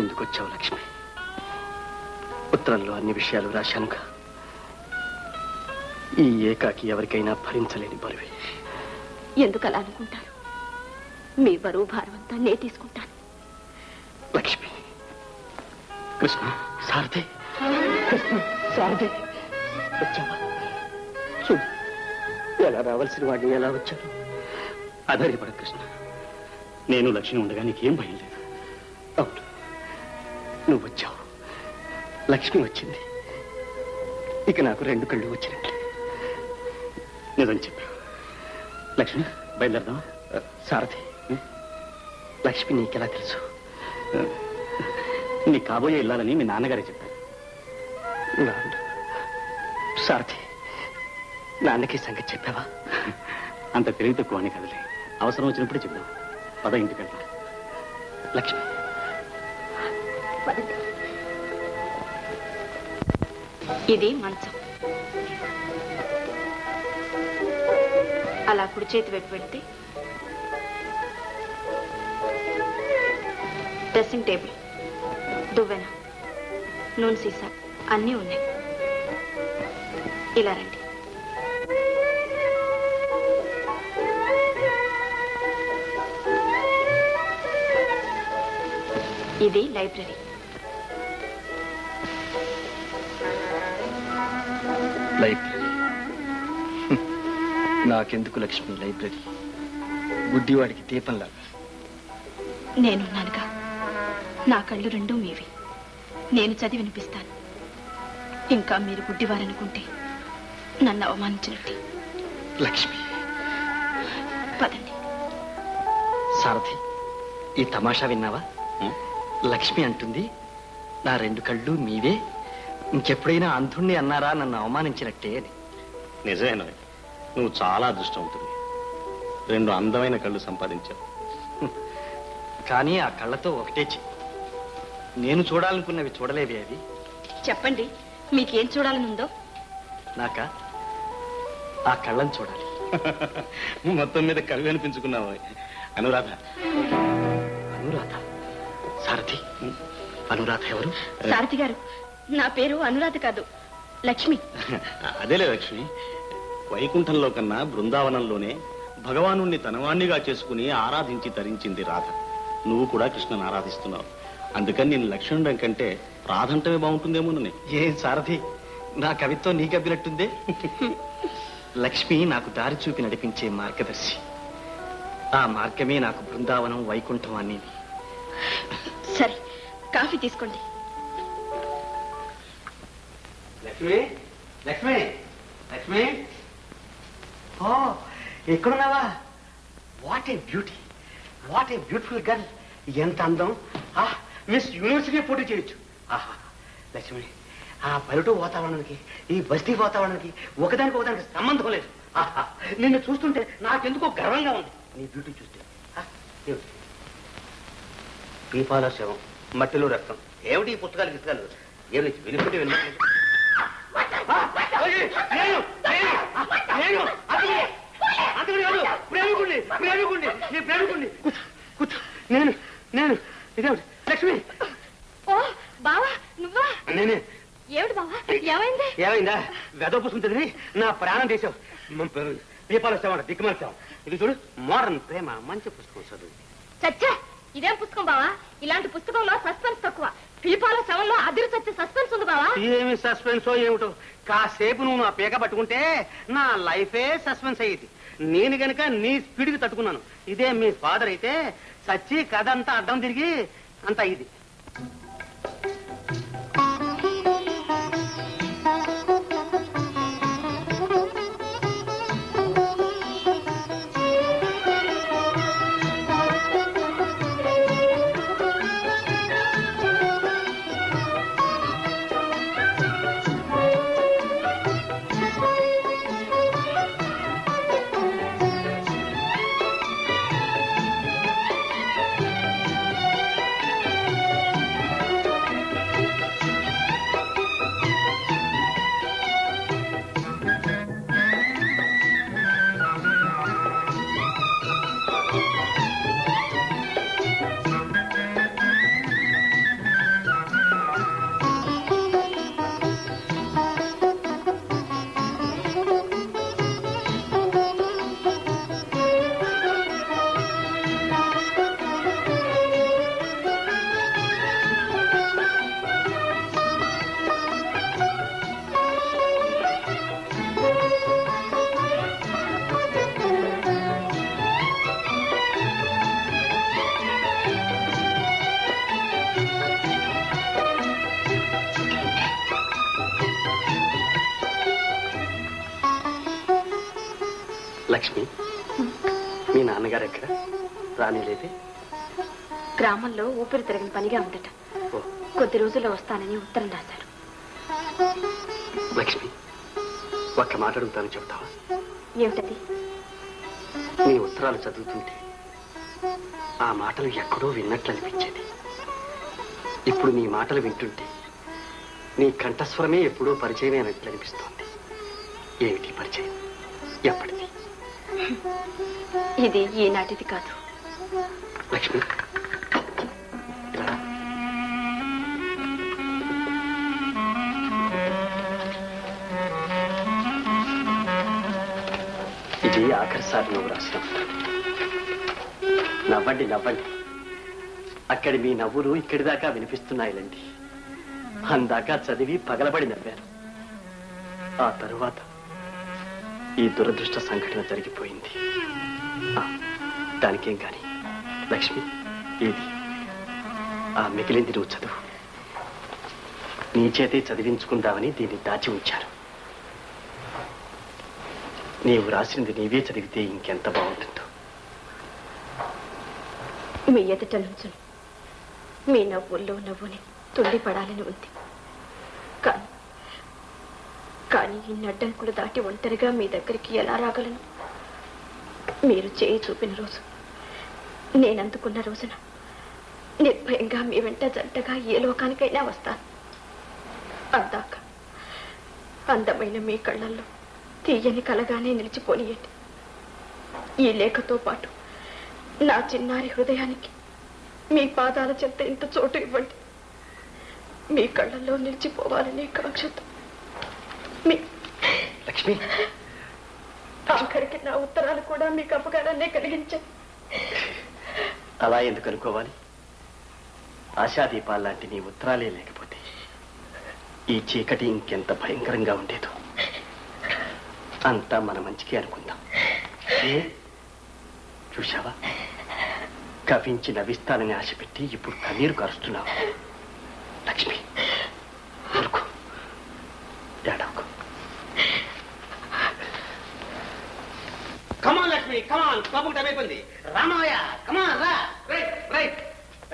ఎందుకు వచ్చావు లక్ష్మి? ఉత్తరంలో అన్ని విషయాలు రాశానుగా. ఈ ఏకాకి ఎవరికైనా భరించలేని బరువే. ఎందుకు అలా అనుకుంటారు? మీ బరువు భారం అంతా నే తీసుకుంటాను. లక్ష్మి, కృష్ణ, సారథి, సారథి, వచ్చావా? చూడు, ఎలా రావాల్సిన వాడిని ఎలా వచ్చాను. ఆధారపడ కృష్ణ, నేను లక్ష్మి ఉండగా నీకేం భయం లేదు. అవును, నువ్వు వచ్చావు, లక్ష్మి వచ్చింది, ఇక నాకు 2 కళ్ళు వచ్చినట్లే. నిజం చెప్పావు. లక్ష్మి, బయలుదేరదాం. సారథి, లక్ష్మి నీకెలా తెలుసు? నీ కాబోయే ఇల్లాలని మీ నాన్నగారే చెప్పారు. సారథి, నాన్నకి సంగతి చెప్పావా? అంత తెలివి తక్కువ అని కదలే, అవసరం వచ్చినప్పుడు చెప్దాం. పద, ఇంటికి వెళ్తా. లక్ష్మి, ఇది మంచం. అలా కుడి చేతి వైపు పెడితే డ్రెస్సింగ్ టేబుల్, దువ్వెన, నూనె సీసా అన్నీ ఉన్నాయి. ఇలా రండి. ఇది లైబ్రరీ. లైబ్రరీ నాకెందుకు లక్ష్మి? లైబ్రరీ గుడ్డివాడికి దీపంలాగా. నేనున్నానుగా, నా కళ్ళు 2 మీవి. నేను చదివి వినిపిస్తాను. ఇంకా మీరు గుడ్డివారనుకుంటే నన్ను అవమానించినట్టే. లక్ష్మి, పదండి. సారథి, ఈ తమాషా విన్నావా? లక్ష్మి అంటుంది, నా 2 కళ్ళు మీవే, ఇంకెప్పుడైనా అంధుణ్ణి అన్నారా నన్ను అవమానించినట్టే అని. నిజమేనా? నువ్వు చాలా అదృష్టవంతుడు. 2 అందమైన కళ్ళు సంపాదించావు. కానీ ఆ కళ్ళతో ఒకటే నేను చూడాలనుకున్నవి చూడలేవి. అవి చెప్పండి, మీకేం చూడాలనుందో? నాకా ఆ కళ్ళని చూడాలి. మొత్తం మీద కవి అనిపించుకున్నావు. అనురాధ. అనురాధ? సారథి, అనురాధ ఎవరు? సారథి గారు, నా పేరు అనురాధ కాదు, లక్ష్మి. అదేలే లక్ష్మి, వైకుంఠంలో కన్నా బృందావనంలోనే భగవానుణ్ణి తనవాణ్ణిగా చేసుకుని ఆరాధించి తరించింది రాధ. నువ్వు కూడా కృష్ణను ఆరాధిస్తున్నావు. అందుకని నేను లక్ష్మణుడం కంటే రాధంటమే బాగుంటుందేమోనని. ఏ సారథి, నా కవిత్వం నీకు అబ్బినట్టుందే. లక్ష్మి నాకు దారి చూపి నడిపించే మార్గదర్శి. ఆ మార్గమే నాకు బృందావనం, వైకుంఠం అనేది. సరే, కాఫీ తీసుకోండి. లక్ష్మి, లక్ష్మి, లక్ష్మి, ఓ ఎక్కడున్నావా? What a beauty, what a beautiful girl. ఎంత అందం! మిస్ యూనివర్సిటీ పోటీ చేయొచ్చు. ఆహా, లక్ష్మి, ఆ పల్లెటూరు వాతావరణానికి ఈ బస్తీ వాతావరణానికి ఒకదానికి సంబంధం లేదు. ఆహా, నిన్ను చూస్తుంటే నాకెందుకో గర్వంగా ఉంది. నీ బ్యూటీ చూస్తే దీపాల శవం, మట్టిలో రక్తం. ఏమిటి ఈ పుస్తకాలు గిస్తకాలు? ఏమి వెలుపుంటే వెళ్ళి ప్రేమికుండి, ప్రేమికుండి, నీ ప్రేమికుండి. కూర్చో. నేను ఇదేమిటి లక్ష్మి? ఓ బావా, నువ్వా? నేనే. ఏమిటి బావా, ఏమైంది? ఏమైందా? వెదవ పుసుకుంటుంది, నా ప్రాణం తీసావు. దీపాలు వచ్చామంట, దిక్కుమల్చావు. ఇది చూడు, మోడర్న్ ప్రేమ, మంచి పుస్తకం చదువు. చచ్చా, ఇదేం పుస్తకం బావా? ఇలాంటి పుస్తకంలో సస్పెన్స్ తక్కువ. పీపాల శవంలో అదిరి చచ్చే సస్పెన్స్ ఉంది బావా. ఏమి సస్పెన్సో ఏమిటో, కాసేపు నువ్వు నా పీక పట్టుకుంటే నా లైఫే సస్పెన్స్ అయ్యేది. నేను గనక నీ స్పీడ్కి తట్టుకున్నాను. ఇదే మీ ఫాదర్ అయితే చచ్చి కథ అంతా అడ్డం తిరిగి అంతా ఇది. లక్ష్మి, మీ నాన్నగారు ఎక్కడ? రానిలేదే? గ్రామంలో ఊపిరి తిరగని పనిగా ఉండట. కొద్ది రోజుల్లో వస్తానని ఉత్తరం రాశారు. లక్ష్మి, ఒక్క మాట అడుగుతాను, చెప్తావా? ఏమిటది? నీ ఉత్తరాలు చదువుతుంటే ఆ మాటలు ఎక్కడో విన్నట్లు అనిపించేది. ఇప్పుడు నీ మాటలు వింటుంటే నీ కంఠస్వరమే ఎప్పుడో పరిచయమే అన్నట్లు అనిపిస్తోంది. ఏమిటి పరిచయం? ఎప్పటిది? ఇది ఈనాటిది కాదు. లక్ష్మి, ఇలా. ఇది ఆఖరిసారి నువ్వు రాసిన ఉత్తరం. నవ్వండి, నవ్వండి. అక్కడి మీ నవ్వులు ఇక్కడి దాకా వినిపిస్తున్నాయిలండి. అందాకా చదివి పగలబడి నవ్వాను. ఆ తరువాత ఈ దురదృష్ట సంఘటన జరిగిపోయింది. దానికేం కాని లక్ష్మి, ఇది ఆ మిగిలింది నువ్వు చదువు. నీ చేతే చదివించుకుందామని దీన్ని దాచి ఉంచారు. నీవు రాసింది నీవే చదివితే ఇంకెంత బాగుంటుందో. మీ ఎదుట నుంచుని మీ నవ్వుల్లో నవ్వుని తుండి పడాలని ఉంది. కానీ ఈ అడ్డంకులు దాటి ఒంటరిగా మీ దగ్గరికి ఎలా రాగలను? మీరు చేయి చూపిన రోజు, నేనందుకున్న రోజున నిర్భయంగా మీ వెంట జంటగా ఏ లోకానికైనా వస్తాను. అందాక అందమైన మీ కళ్ళల్లో తీయని కలగానే నిలిచిపోనియండి. ఈ లేఖతో పాటు నా చిన్నారి హృదయానికి మీ పాదాల చెంత ఇంత చోటు ఇవ్వండి. మీ కళ్ళల్లో నిలిచిపోవాలనే కాంక్షతో లక్ష్మి, ఆఖరికి నా ఉత్తరాలు కూడా మీకు అపకారాన్నే కలిగించాయి. అలా ఎందుకు అనుకోవాలి? ఆశాదీపాల్లాంటి నీ ఉత్తరాలే లేకపోతే ఈ చీకటి ఇంకెంత భయంకరంగా ఉండేదో. అంతా మన మంచికి అనుకుందాం. చూశావా, కవించి నవ్విస్తానని ఆశపెట్టి ఇప్పుడు కన్నీరు కరుస్తున్నావు. లక్ష్మి, ఊరుకో, ఏడవకు. కమాన్ లక్ష్మి, కమాన్. క్లబ్ టైం అయిపోయింది. రామయ్య, కమాన్ రా. రైట్.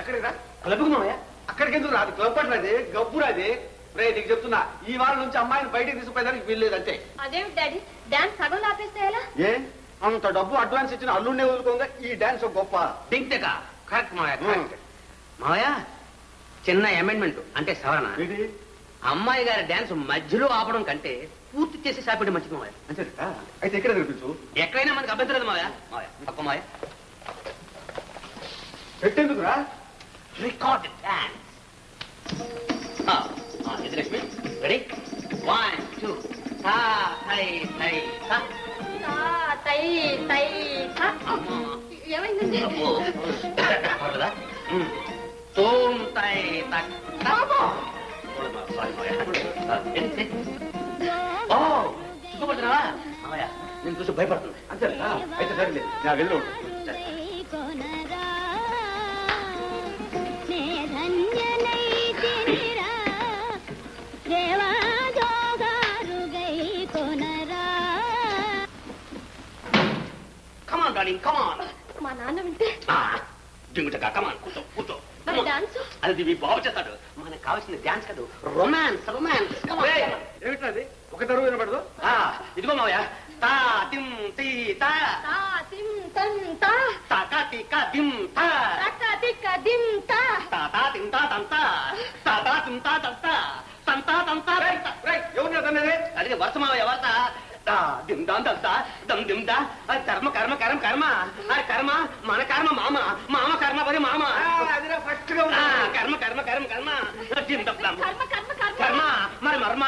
ఎక్కడికి రా? క్లబ్కు మావయ్య. అక్కడికి ఎందుకు రాదు? క్లబ్ అంటది, గబ్బురాది. రే, నీకు చెప్తున్నా, ఈ వారం నుంచి అమ్మాయిని బయటికి తీసుకుపోయేదానికి వీల్లేదు అంతే. అదేమిటి డాడీ, డాన్స్ సగం ఆపేస్తే ఎలా? ఏ, అంత డబ్బు అడ్వాన్స్ ఇచ్చిన అల్లుండే వదులుకోగా ఈ డాన్స్ గొప్ప. డింక్టెక కరెక్ట్ మావయ్య, కరెక్ట్. మావయ్య, చిన్న అమెండ్మెంట్ అంటే సవరణ. ఏంటి? అమ్మాయి గారి డాన్స్ మధ్యలో ఆపడం కంటే పూర్తి చేసి సాపడం మంచిది మావయ్య. అంతేనా? అయితే ఎక్కడ కనిపించు. ఎక్కడైనా మనకు అభ్యంతరం లేదు మావయ్య. మావయ్య, పక్క మావయ్య. పెట్టేందుకురా? Record dance. ఇది లక్ష్మి, రెడీ? 1 2 సా తై తై సా. తై తై ఏమైందండి? పర్లేదా? తోం తై తక్. ఓ, చూపడుతున్నావా మావయ్య? నేను చూసి భయపడుతున్నా. అంతేనా? అయితే సరేలే, నా వెళ్ళి ఉంటాను. కమాన్ డార్లింగ్, కమాన్. మా నాన్న వింటే జింగుటగా కమాన్, కూర్చో కూర్చో. మరి డాన్స్? అది మీ బాబు చేస్తాడు. మనకు కావాల్సిన డాన్స్ కాదు, రొమాన్స్. రొమాన్స్. ఏమిటా అది? ఒక తరువు వినపడదు. ఇదిగో మావయ్య. తా తిం తీ తా తా తిం తం తా తా కా తి కా దిం తా తా తిక్క దిం తా తా తా తిం తా తం తా తా తా తిం తా తం తా తం తా తం తా. ఎవరు అదన్నది? అది వరుస మావయ్య, వరుస. దిం దాం దా దమ్ దిం దా. అది కర్మ కర్మ కర్మ కర్మ. అది కర్మ, మన కర్మ మామ, మామ కర్మ పది మామ. అదిరా ఫస్ట్ గా కర్మ కర్మ కర్మ కర్మ. దిం దమ్ దమ్ కర్మ కర్మ కర్మ కర్మ మరి మర్మ.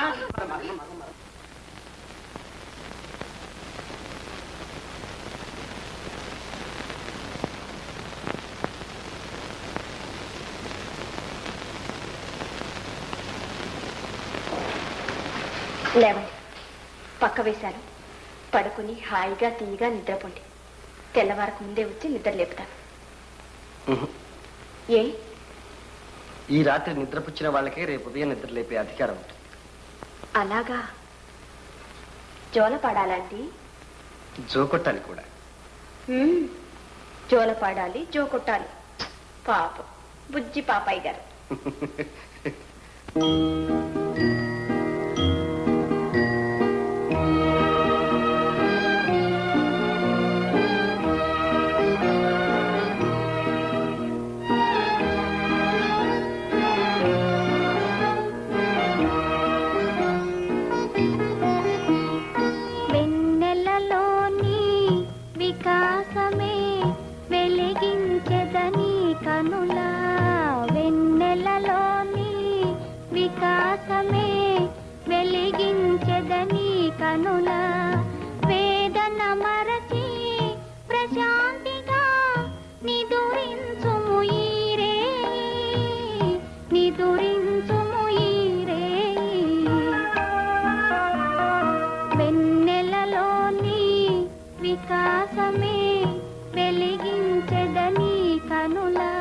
లేవండి, పక్క వేశాను. పడుకుని హాయిగా తీయగా నిద్రపోండి. తెల్లవారకు ముందే వచ్చి నిద్ర లేపుతాను. ఏ, ఈ రాత్రి నిద్రపుచ్చిన వాళ్ళకే రేపు ఉదయం నిద్ర లేపే అధికారం ఉంటుంది. అలాగా? జోల పడాలండి? జోకొట్టాలి కూడా. జోల పాడాలి, జో కొట్టాలి. పాపం బుజ్జి పాపాయి గారు. వెన్నెలలోని వికాసమే వెలిగించెదని కనులా, వెన్నెలలోని వికాసమే వెలిగించెదని కనులా, వేదన మరచి ప్రశాంతిగా నిదురించుము ఈరే, నిదురించుము ఈరే. వెన్నెలలోని వికాసమే వెలిగించెదని కనులా.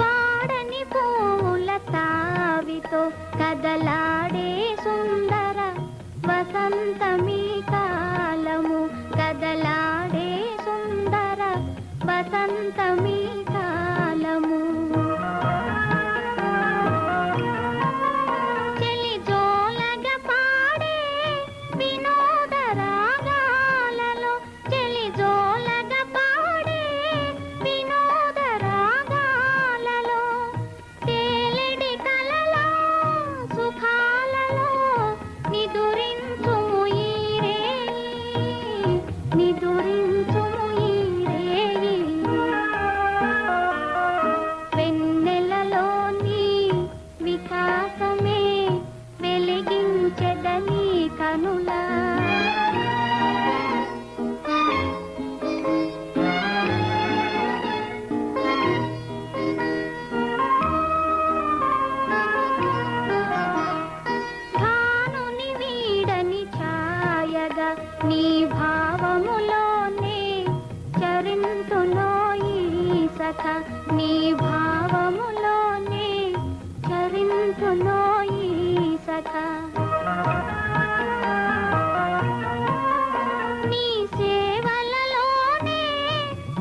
వాడని పూల తావితో కదలాడే సుందర వసంతమీ కాలము, కదలాడే సుందర వసంతమీ కాలము. చెలి జోలగ పాడే వినోద రాగాలలో, చెలి జోలగ పాడే వినోద రాగాలలో, తేలిడి కలలా సుఖాలలో నిదురించుము ఈరే, నిదురించుము ఈరే. వెన్నెలలోని వికాసమే వెలిగించెదని కనులా. భానుని వీడని ఛాయగా నీ భావములోనే చరింతునోయి సఖ, నీ భావములోనే చరింతునోయి సఖ. నీ సేవలలోనే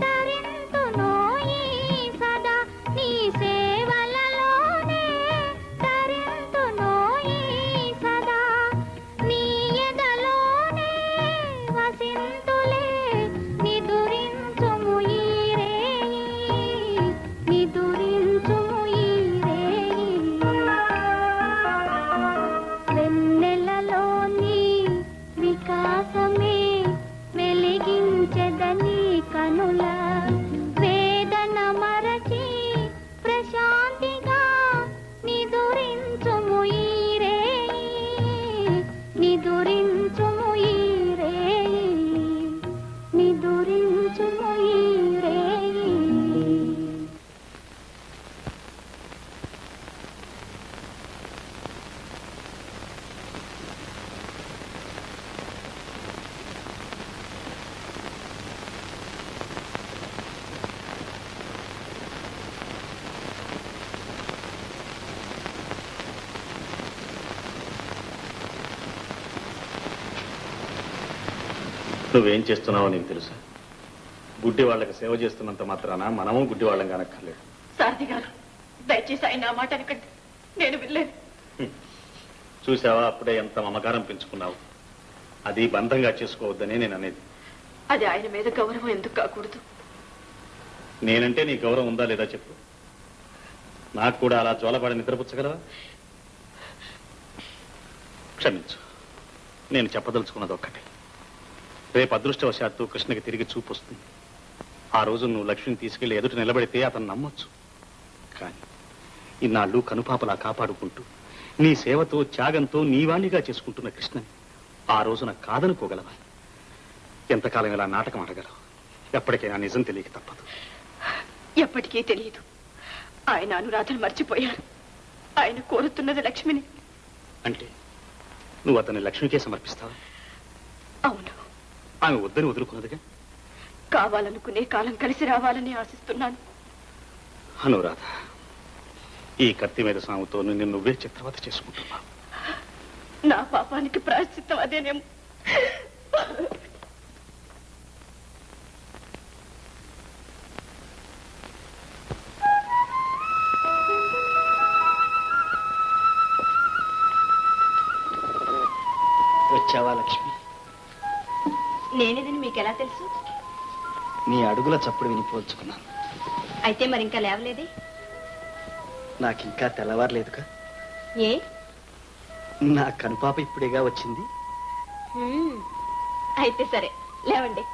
తరింతునోయి సదా, నీ సేవలలోనే తరింతునోయి సదా. నీ ఎదలోనే వసింతులే నిదురించుము ఈరే, నిదురించుము ఈరే. వెన్నెలలోని వికాసమే వెలిగించెదని కనులా, వేదన మరచి ప్రశాంతిగా నిదురించుము ఈరే, నిదురించుము ఈరే, నిదురించుము ఈరే. నువ్వేం చేస్తున్నావో నీకు తెలుసా? గుడ్డి వాళ్ళకి సేవ చేస్తున్నంత మాత్రాన మనము గుడ్డి వాళ్ళం కానక్కర్లేదు. సారథి గారు దయచేసి ఆయన ఆ మాట అనకండి, నేను వినలేదు. చూసావా, అప్పుడే ఎంత మమకారం పెంచుకున్నావు. అది బంధంగా చేసుకోవద్దనే నేను అనేది. అది ఆయన మీద గౌరవం ఎందుకు కాకూడదు? నేనంటే నీ గౌరవం ఉందా లేదా చెప్పు. నాకు కూడా అలా జోలపాడి నిద్రపుచ్చగలవా? క్షమించు, నేను చెప్పదలుచుకున్నది ఒక్కటే. రేపు అదృష్టవశాత్తు కృష్ణకి తిరిగి చూపు వస్తుంది. ఆ రోజు నువ్వు లక్ష్మిని తీసుకెళ్లి ఎదుట నిలబడితే అతను నమ్మొచ్చు. కానీ ఇన్నాళ్ళు కనుపాపలా కాపాడుకుంటూ నీ సేవతో త్యాగంతో నీవాణ్ణిగా చేసుకుంటున్న కృష్ణని ఆ రోజున కాదనుకోగలవా? ఎంతకాలం ఇలా నాటకం ఆడగలవు? ఎప్పటికైనా నిజం తెలియక తప్పదు. ఎప్పటికీ తెలియదు. ఆయన అనురాధను మర్చిపోయారు. ఆయన కోరుతున్నది లక్ష్మిని. అంటే నువ్వు అతన్ని లక్ష్మికే సమర్పిస్తావా? అవును. ఆమె వద్దని వదులుకున్నదిగా. కావాలనుకునే కాలం కలిసి రావాలని ఆశిస్తున్నాను. అనురాధ, ఈ కత్తి మీద సాముతో నిన్ను నువ్వే చిత్రవత చేసుకుంటున్నావు. నా పాపానికి ప్రాయశ్చిత్తం అదేనేమో. వచ్చావా లక్ష్మి? నేనేదని మీకు ఎలా తెలుసు? నీ అడుగుల చప్పుడు విని పోల్చుకున్నాను. అయితే మరి ఇంకా లేవలేదే? నాకింకా తెల్లవారలేదుగా. ఏ? నా కనుపాప ఇప్పుడేగా వచ్చింది. అయితే సరే, లేవండి.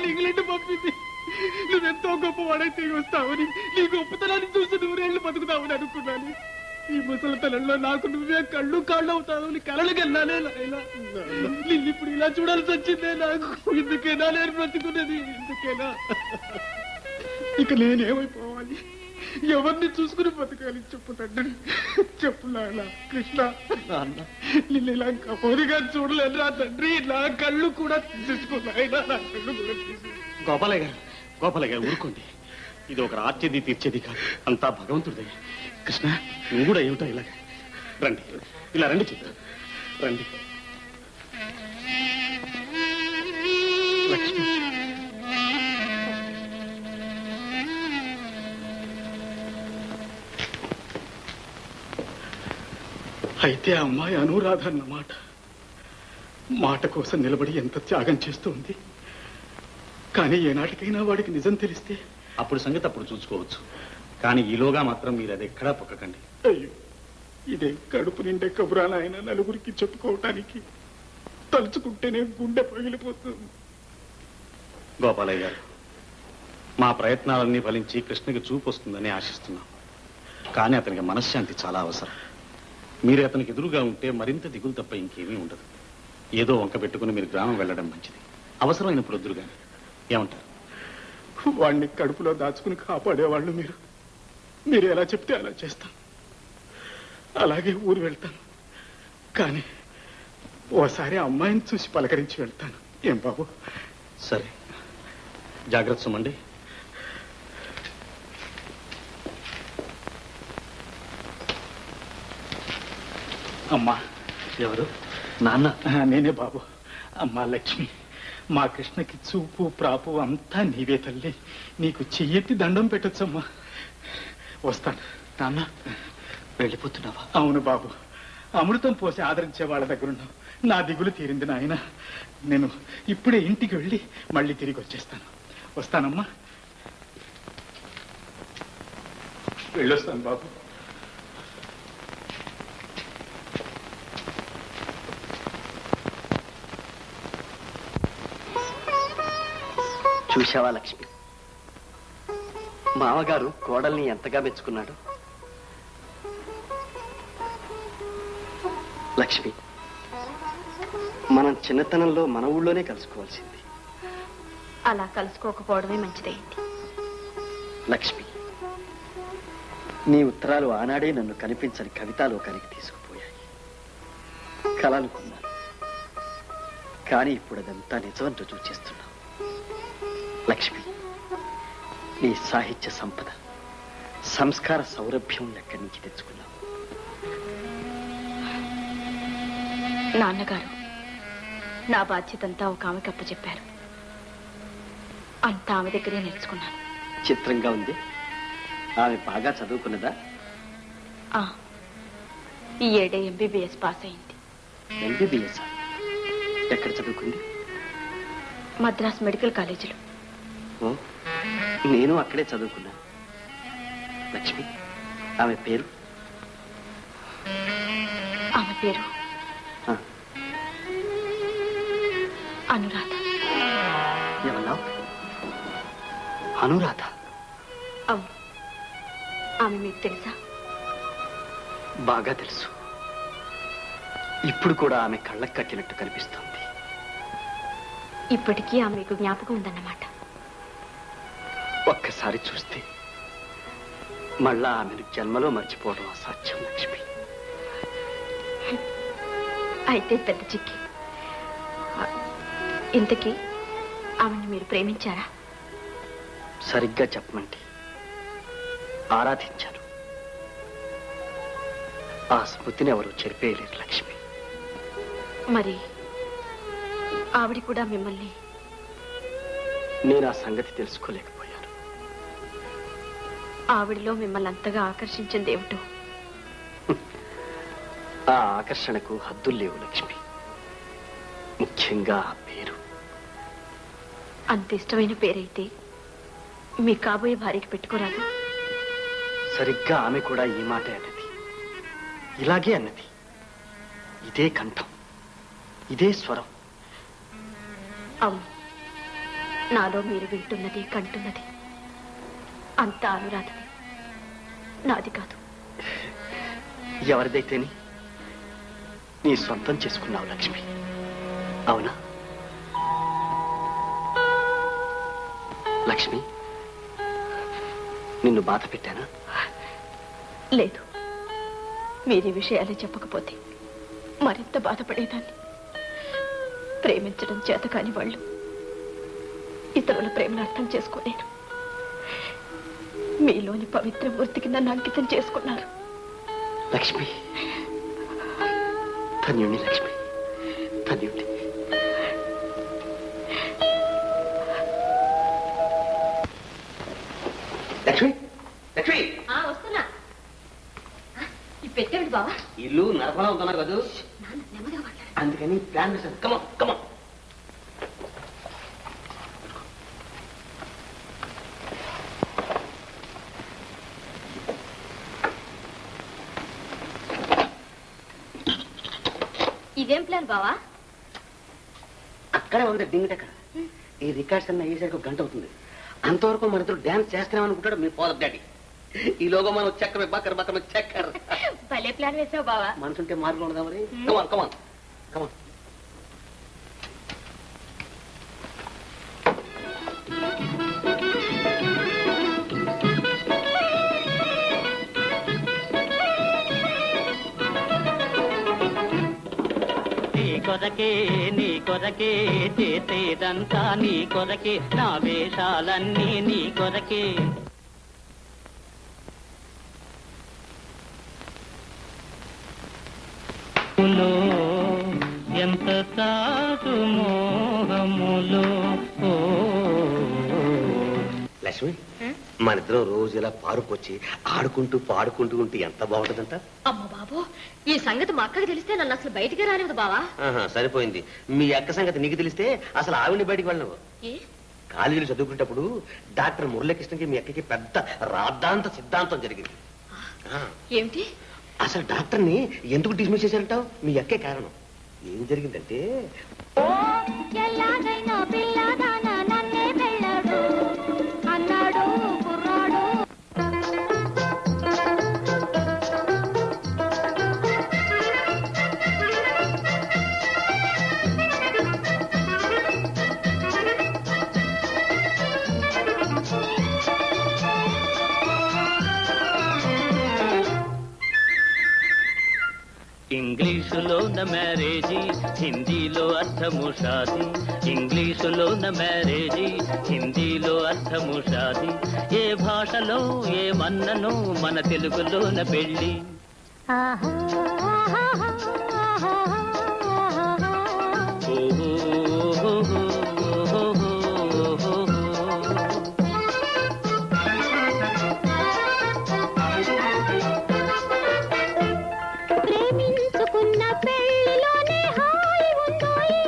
ఇంగ్లాండ్ పంపింది. నువ్వెంతో గొప్పవాడైతే వస్తావని, నీ గొప్పతనాన్ని చూసి నూరేళ్లు బతుకుతావని అనుకున్నాను. ఈ ముసలితనంలో నాకు నువ్వే కళ్ళు కాళ్ళు అవుతావని కలలుకెళ్ళానే నాయనా. నిన్ను ఇప్పుడు ఇలా చూడాల్సి వచ్చిందే నాకు. ఇందుకేనా నేను బ్రతుకున్నది? ఇందుకేనా? ఇక నేనేమైపోవాలి? ఎవరిని చూసుకుని బతకాలి? చెప్పు తండ్రి, చెప్పు నాన్న. కృష్ణ, నిన్ను ఇలా కబోదిగా చూడలేను రా తండ్రి. నా కళ్ళు కూడా తీసుకోనాయనా, నా కళ్ళు కూడా తీసుకో. గోపాలయ్య గారు, గోపాలయ్య గారు ఊరుకోండి. ఇది ఒక రాజ్యది తీర్చేది కాదు, అంతా భగవంతుడిదే. కృష్ణ, నువ్వు కూడా ఏమిటో ఇలాగ రండి. ఇలా రండి, చెప్తా రండి. లక్ష్మి, అయితే ఆ అమ్మాయి అనురాధ అన్నమాట. మాట కోసం నిలబడి ఎంత త్యాగం చేస్తుంది. కానీ ఏనాటికైనా వాడికి నిజం తెలిస్తే? అప్పుడు సంగతి అప్పుడు చూసుకోవచ్చు. కానీ ఈలోగా మాత్రం మీరు అది ఎక్కడా పొక్కకండి. అయ్యో, ఇదే కడుపు నిండే కబురాలైన నలుగురికి చెప్పుకోవటానికి తలుచుకుంటేనే గుండె పగిలిపోతుంది. గోపాలయ్య గారు, మా ప్రయత్నాలన్నీ ఫలించి కృష్ణకి చూపు వస్తుందని ఆశిస్తున్నాం. కానీ అతనికి మనశ్శాంతి చాలా అవసరం. మీరు అతనికి ఎదురుగా ఉంటే మరింత దిగులు తప్ప ఇంకేమీ ఉండదు. ఏదో వంక పెట్టుకుని మీరు గ్రామం వెళ్ళడం మంచిది. అవసరమైనప్పుడు వద్దురు కానీ. ఏమంటారు? వాడిని కడుపులో దాచుకుని కాపాడేవాళ్ళు మీరు. మీరు ఎలా చెప్తే అలా చేస్తాను. అలాగే ఊరు వెళ్తాను. కానీ ఓసారి అమ్మాయిని చూసి పలకరించి వెళ్తాను. ఏం బాబు? సరే, జాగ్రత్త సుమండి. అమ్మా. ఎవరు? నాన్న. నేనే బాబు. అమ్మా లక్ష్మి, మా కృష్ణకి చూపు ప్రాపు అంతా నీవే తల్లి. నీకు చెయ్యెత్తి దండం పెట్టొచ్చమ్మా. వస్తాను. నాన్న, వెళ్ళిపోతున్నావా? అవును బాబు, అమృతం పోసి ఆదరించే వాళ్ళ దగ్గరున్నావు. నా దిగులు తీరింది నాయన. నేను ఇప్పుడే ఇంటికి వెళ్ళి మళ్ళీ తిరిగి వచ్చేస్తాను. వస్తానమ్మా. వెళ్ళొస్తాను బాబు. చూశావా లక్ష్మి, మామగారు కోడల్ని ఎంతగా మెచ్చుకున్నాడు. లక్ష్మి, మనం చిన్నతనంలో మన ఊళ్ళోనే కలుసుకోవాల్సింది. అలా కలుసుకోకపోవడమే మంచిదైంది. లక్ష్మి, నీ ఉత్తరాలు ఆనాడే నన్ను కనిపించని కవితాలోకానికి తీసుకుపోయాయి. కలనుకున్నాను, కానీ ఇప్పుడు అదంతా నిజమంటూ చూచేస్తున్నావు. లక్ష్మి, నీ సాహిత్య సంపద, సంస్కార సౌరభ్యం ఎక్కడి నుంచి తెచ్చుకున్నావు? నాన్నగారు నా బాధ్యతంతా ఒక ఆమెకి అప్పచెప్పారు. అంతా ఆమె దగ్గరే నేర్చుకున్నాను. చిత్రంగా ఉంది. ఆమె బాగా చదువుకున్నదా? ఈ ఏడే MBBS పాస్ అయింది. MBBS? ఎక్కడ చదువుకుంది? మద్రాస్ మెడికల్ కాలేజీలో. ఓ, నేను అక్కడే చదువుకున్నా. లక్ష్మి, ఆమె పేరు? ఆమె పేరు అనురాధ. ఏమన్నావు? అనురాధ? అవును. ఆమె మీకు తెలుసా? బాగా తెలుసు. ఇప్పుడు కూడా ఆమె కళ్ళకు కట్టినట్టు కనిపిస్తోంది. ఇప్పటికీ ఆమె మీకు జ్ఞాపకం ఉందన్నమాట. ఒక్కసారి చూస్తే మళ్ళా ఆమెను జన్మలో మర్చిపోవడం అసాధ్యం లక్ష్మి. అయితే పెద్ద చిక్కి, ఇంతకీ ఆమెను మీరు ప్రేమించారా? సరిగ్గా చెప్పమంటే ఆరాధించాను. ఆ స్మృతిని ఎవరు చెరిపేయలేరు లక్ష్మి. మరి ఆవిడ కూడా మిమ్మల్ని? నేను ఆ సంగతి తెలుసుకోలేకపోయాను. ఆవిడలో మిమ్మల్ని అంతగా ఆకర్షించింది ఏమిటో? ఆ ఆకర్షణకు హద్దులు లేవు లక్ష్మి. ముఖ్యంగా ఆ పేరు. అంత ఇష్టమైన పేరైతే మీ కాబోయే భార్యకి పెట్టుకోరాదు? సరిగ్గా ఆమె కూడా ఈ మాట అన్నది. ఇలాగే అన్నది. ఇదే కంఠం, ఇదే స్వరం. అవును, నాలో మీరు వింటున్నది కంటున్నది అంత అనురాధది, నాది కాదు. ఎవరిదైతేని నీ సొంతం చేసుకున్నావు లక్ష్మి, అవునా? లక్ష్మి, నిన్ను బాధ పెట్టానా? లేదు, మీరీ విషయాలే చెప్పకపోతే మరింత బాధపడేదాన్ని. ప్రేమించడం చేత కాని వాళ్ళు ఇతరుల ప్రేమను అర్థం చేసుకోలేరు. మీలోని పవిత్ర మూర్తికి నన్ను అంకితం చేసుకున్నారు. లక్ష్మి, ధన్యుణ్ణి లక్ష్మి, ధన్యుణ్ణి. లక్ష్మి, లక్ష్మి, వస్తున్నా. ఈ పెట్టేమిటి బావా? ఇల్లు నరకలా ఉంటున్నారు కదా, నెమ్మదిగా మాట్లాడు. అందుకని ప్లాన్ చేశాను. కమా కమా. ఇదేం ప్లాన్ బావా? అక్కడే ఉంది డింగిటెక్క. ఈ రికార్డ్స్ అన్న అయ్యేసరికి ఒక గంట అవుతుంది. అంతవరకు మన ఇద్దరు డాన్స్ చేస్తామనుకుంటాడు మీ పోదప్ డాడీ. ఈలోగా మనం చక్కర బక్కర బక్కర చక్కర. భలే ప్లాన్ వేసావు బావా. మనసుంటే మార్గం ఉండదా మరి? కమాన్ కమాన్ కమాన్. నీ కొరకే చేసేదంతా నీ కొరకే, నా వేషాలన్నీ నీ కొరకే. ఎంత సాటు మోహములో. లక్ష్మి, మన ఇద్దరం రోజు ఇలా పారుకొచ్చి ఆడుకుంటూ పాడుకుంటూ ఉంటే ఎంత బాగుంటుందంట. అమ్మ బాబు, ఈ సంగతి మా అక్కకి తెలిస్తే నన్ను అసలు బయటికి రానివ్వదు బావా. సరిపోయింది. మీ అక్క సంగతి నీకు తెలిస్తే అసలు ఆవిడ్ని బయటికి వెళ్ళను. కాలేజీలో చదువుకునేటప్పుడు డాక్టర్ మురళీకృష్ణకి మీ అక్కకి పెద్ద రాద్ధాంత సిద్ధాంతం జరిగింది. ఏమిటి? అసలు డాక్టర్ని ఎందుకు డిస్మిస్ చేశారంటావు? మీ అక్కే కారణం. ఏం జరిగిందంటే, ఎలాగైనా పిల్లదానా నన్నే వెళ్ళాడు అన్నాడు కుర్రాడు. ఇంగ్లీషులోన మ్యారేజీ, హిందీలో అర్థము షాది. ఇంగ్లీషులోన మ్యారేజీ, హిందీలో అర్థము షాది. ఏ భాషలో ఏమన్నను మన తెలుగులోన పెళ్ళి. ఆహా ప్రేమించుకున్న పెళ్లిలోనే హాయి ఉందోయి.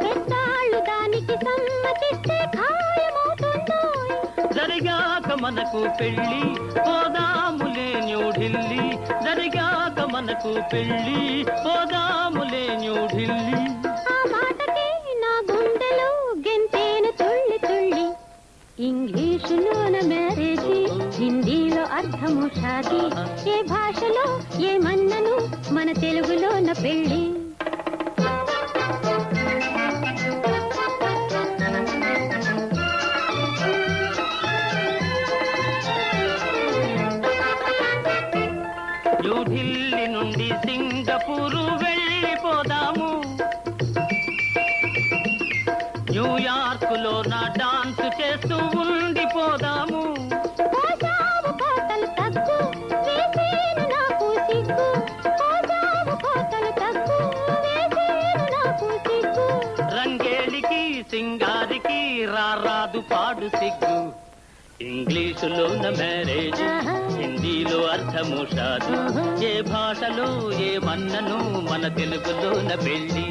పెద్దాళ్ళు దానికి సమ్మతిస్తే ఖాయమవుతుందోయ్. జరిగాక మనకు పెళ్ళి పోదాములే న్యూఢిల్లీ. జరిగాక మనకు పెళ్ళి పోదాములే న్యూఢిల్లీ. ఆ మాటకి నా గుండెలో గెంతేను తుళ్ళి తుళ్ళి. ఇంగ్లీషులోన మ్యారేజీ, హిందీలో అర్థము షాది. ఏ భాషలో ఏమన్నను మన తెలుగులోన పెళ్ళి. పాడు సిగ్గు ఇంగ్లీషులోన మ్యారేజ్ హిందీలో అర్థము షాదు ఏ భాషలో ఏ మన్నను మన తెలుగులోన పెళ్లి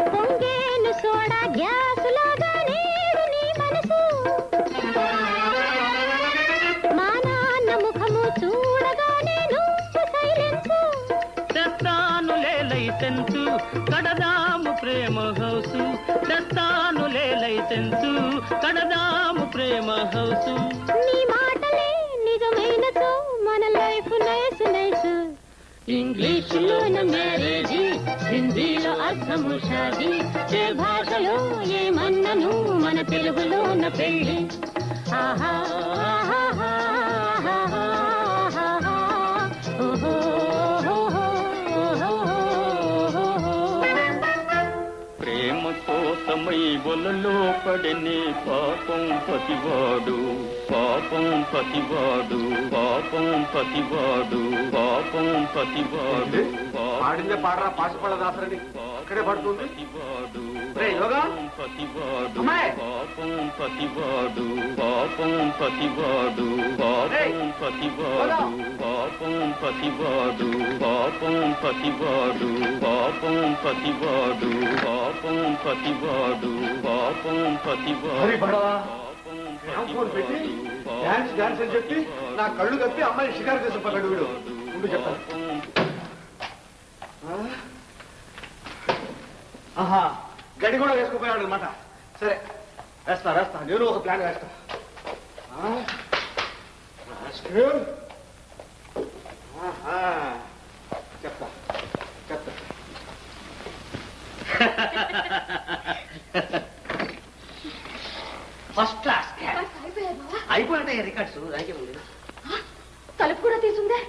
పొంగేను సోడా గ్యాసులాగా నేడు నీ మనసు మా నాన్న ముఖము చూడగానే నువ్వు సైలెన్సు తెస్తానులే లైసెన్సు కడదాము ప్రేమ హౌసు తెస్తానులే లైసెన్సు కడదాము ప్రేమ హౌసు నీ మాటలే నిజమైనచో మన లైఫ్ నైస్ నైస్ ఇంగ్లీషులోన మ్యారేజీ హిందీలో అర్థము షాదీ ఏ భాషలో ఏమన్నను మన తెలుగులోన పెళ్లి ఆహా ఆహా, ఆహా, ఆహా, ఓహో, ఓహో, ఓహో. ప్రేమ కోసమై వలలో పడని పాపం పతివాడు పాపం పతివాడు పాపం పతివాడు పాపం పతివాడు పాడిందే పాడరా పాశపళ్ళ దాసరని ఇక్కడే పడుతుంది పతివాడు రే యోగా పతివాడు అమ్మాయి! పాపం పతివాడు పాపం పతివాడు పాపం పతివాడు పాపం పతివాడు పాపం పతివాడు పాపం పతివాడు పాపం పతివాడు పాపం పతివాడు హరి భడవా ఫోన్ పెట్టి డాన్స్ డాన్స్ అని చెప్పి నా కళ్ళు కప్పి అమ్మాయి షికారు చేసి పడ్డాడు వీడు ముందు చెప్తాను ఆహా గడి కూడా వేసుకుపోయాడు అనమాట సరే వేస్తా నేను ఒక ప్లాన్ వేస్తా చెప్తా ఫస్ట్ క్లాస్ అయిపోయినట్టే రికార్డ్స్ దానికే ఉంది తలుపు కూడా తీసుందే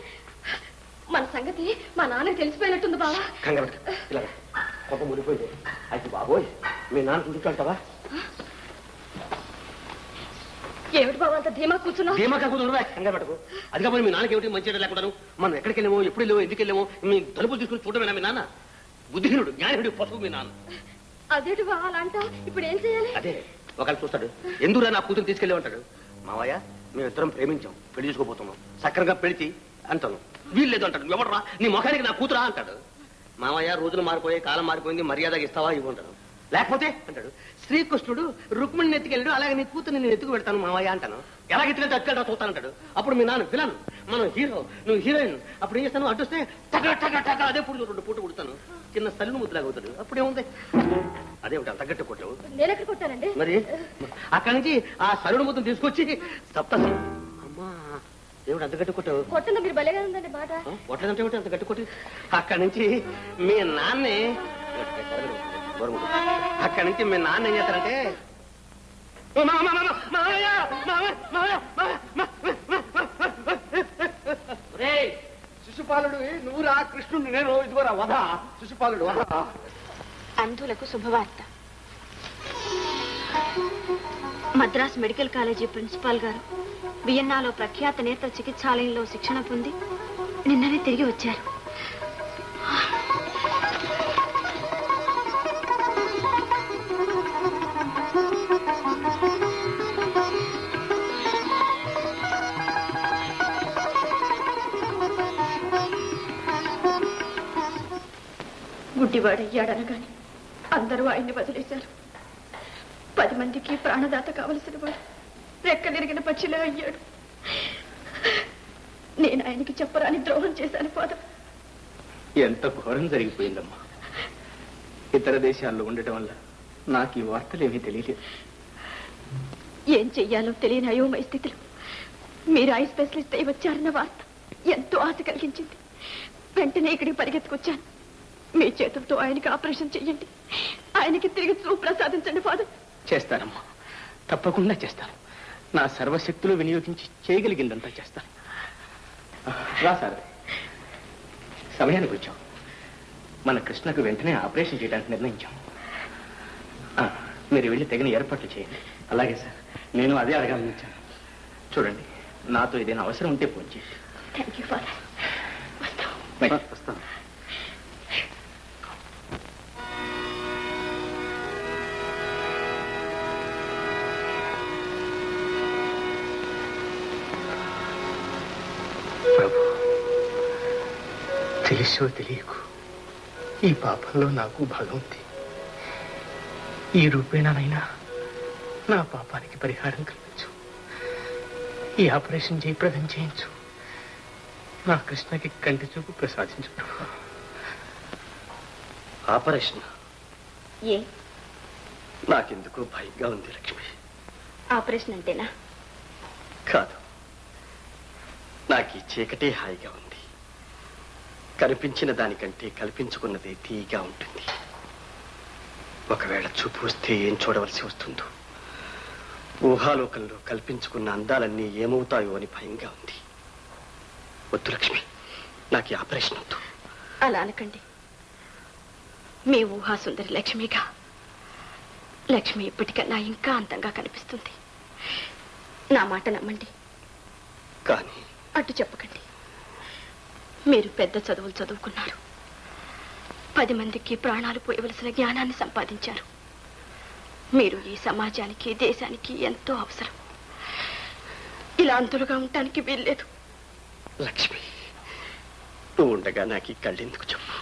మన సంగతి మా నాన్నకి తెలిసిపోయినట్టుంది బావా కంగారు ఇలా కోపం ముడిపోయింది అయితే బాబోయ్ మీ నాన్న కూర్చుంటావా ఏమిటి బాబా అంత ధీమా కూర్చున్నా ధీమాకా కూర్చుంటా కంగారు పట్టుకు అది కాకపోతే మీ నాన్నకి ఏమిటి మంచి లేకుండాను మనం ఎక్కడికి వెళ్ళామో ఎప్పుడు వెళ్ళామో ఎందుకు వెళ్ళామో మీ తలుపులు తీసుకుని చూడమేనా మీ నాన్న బుద్ధిహీనుడు జ్ఞానహీనుడు పసుపు మీ నాన్న అదేంటి బావా అలా అంటా ఇప్పుడు ఏం చేయాలి అదే ఒకళ్ళు చూస్తాడు ఎందుకురా నా కూతురు తీసుకెళ్ళి ఉంటాడు మావయ్య మేమిద్దరం ప్రేమించాం పెళ్లి చేసుకోబోతున్నాం సక్రంగా పెడిచి అంటాను వీలు లేదు అంటాడు ఎవడరా నీ ముఖానికి నా కూతురా అంటాడు మావయ్య రోజులు మారిపోయి కాలం మారిపోయింది మర్యాదగా ఇస్తావా ఇవ్వంటాడు లేకపోతే అంటాడు శ్రీకృష్ణుడు రుక్మిణిని ఎత్తుకెళ్ళాడు అలాగే నీ కూతురు నేను ఎత్తుకు పెడతాను మావయ్య అంటాను ఎలా ఎత్తుకెళ్తే అట్టుకెళ్ళా చూస్తానంటాడు అప్పుడు మీ నాన్న విలన్ మనం హీరో నువ్వు హీరోయిన్ అప్పుడు ఏం చేస్తాను అడ్డొస్తే టక టక టక అదే పుడు 2 పూట కుడతాను చిన్న సల్లు ముద్దులాగా అవుతాడు అప్పుడేముంది అదే ఒకటి తగ్గట్టు కొట్టావు నేను ఎక్కడ కొట్టానండి మరి అక్కడి నుంచి ఆ సరుడు ముద్దను తీసుకొచ్చి సప్తసి అమ్మా ఏమిటి అంత గట్టి కొట్టావు కొట్టంలో మీరు భలేగా ఉందండి మాట కొట్టదంటే ఏమిటి అంత గట్టి కొట్టి అక్కడి నుంచి మీ నాన్నే అక్కడి నుంచి మీ నాన్న ఏం చేస్తారంటే శిశుపాలుడు నువ్వురా కృష్ణుడు నేను ఇదిగోరా వధ శిశుపాలుడు వధ అంధులకు శుభవార్త మద్రాస్ మెడికల్ కాలేజీ ప్రిన్సిపాల్ గారు వియన్నాలో ప్రఖ్యాత నేత్ర చికిత్సాలయంలో శిక్షణ పొంది నిన్ననే తిరిగి వచ్చారు గుడ్డివాడయ్యాడనగాని అందరూ ఆయన్ని వదిలేశారు 10 మందికి ప్రాణదాత కావలసిన వాడు రెక్కలిరిగిన పక్షిలా అయ్యాడు నేను ఆయనకి చెప్పరాని ద్రోహం చేశాను ఫాదర్ ఎంత ఘోరం జరిగిపోయిందమ్మా ఇతర దేశాల్లో ఉండటం వల్ల నాకు ఈ వార్తలేమీ తెలియలేదు ఏం చెయ్యాలో తెలియని అయోమయ స్థితిలో మీరు ఐ స్పెషలిస్ట్ అయి వచ్చారన్న వార్త ఎంతో ఆశ కలిగించింది వెంటనే ఇక్కడికి పరిగెత్తుకొచ్చాను మీ చేతులతో ఆయనకి ఆపరేషన్ చెయ్యండి ఆయనకి తిరిగి చూపు ప్రసాదించండి ఫాదర్ చేస్తానమ్మా తప్పకుండా చేస్తాను నా సర్వశక్తులు వినియోగించి చేయగలిగిందంతా చేస్తాను రా సార్ సమయానికి వచ్చాం మన కృష్ణకు వెంటనే ఆపరేషన్ చేయడానికి నిర్ణయించాం మీరు వెళ్ళి తగిన ఏర్పాట్లు చేయండి అలాగే సార్ నేను అదే అడగాలని వచ్చాను చూడండి నాతో ఏదైనా అవసరం ఉంటే ఫోన్ చేసి. Thank you father. వస్తాను. ప్రభు, తెలుసో తెలియకు ఈ పాపంలో నాకు భాగం ఉంది. ఈ రూపేణానైనా నా పాపానికి పరిహారం కల్పించు. ఈ ఆపరేషన్ జయప్రదం చేయించు. నా కృష్ణకి కంటి చూపు ప్రసాదించు ప్రభు. ఆపరేషన్ ఏ నాకెందుకు భయంగా ఉంది లక్ష్మి. ఆపరేషన్ అంటేనా? కాదు, నాకు ఈ చీకటే హాయిగా ఉంది. కనిపించిన దానికంటే కల్పించుకున్నదే తీగా ఉంటుంది. ఒకవేళ చూపు వస్తే ఏం చూడవలసి వస్తుందో, ఊహాలోకంలో కల్పించుకున్న అందాలన్నీ ఏమవుతాయో అని భయంగా ఉంది. వద్దు లక్ష్మి, నాకు ఈ ఆపరేషన్ వద్దు. అలా అనకండి. మీ ఊహా సుందరి లక్ష్మిగా లక్ష్మి ఇప్పటికన్నా ఇంకా అందంగా కనిపిస్తుంది. నా మాట నమ్మండి. కానీ అటు చెప్పకండి. మీరు పెద్ద చదువులు చదువుకున్నారు. 10 మందికి ప్రాణాలు పోయవలసిన జ్ఞానాన్ని సంపాదించారు. మీరు ఈ సమాజానికి, దేశానికి ఎంతో అవసరం. ఇలా అంతులుగా ఉండటానికి వీల్లేదు. లక్ష్మి, నువ్వు ఉండగా నాకు ఈ కళ్ళెందుకు చెప్పు.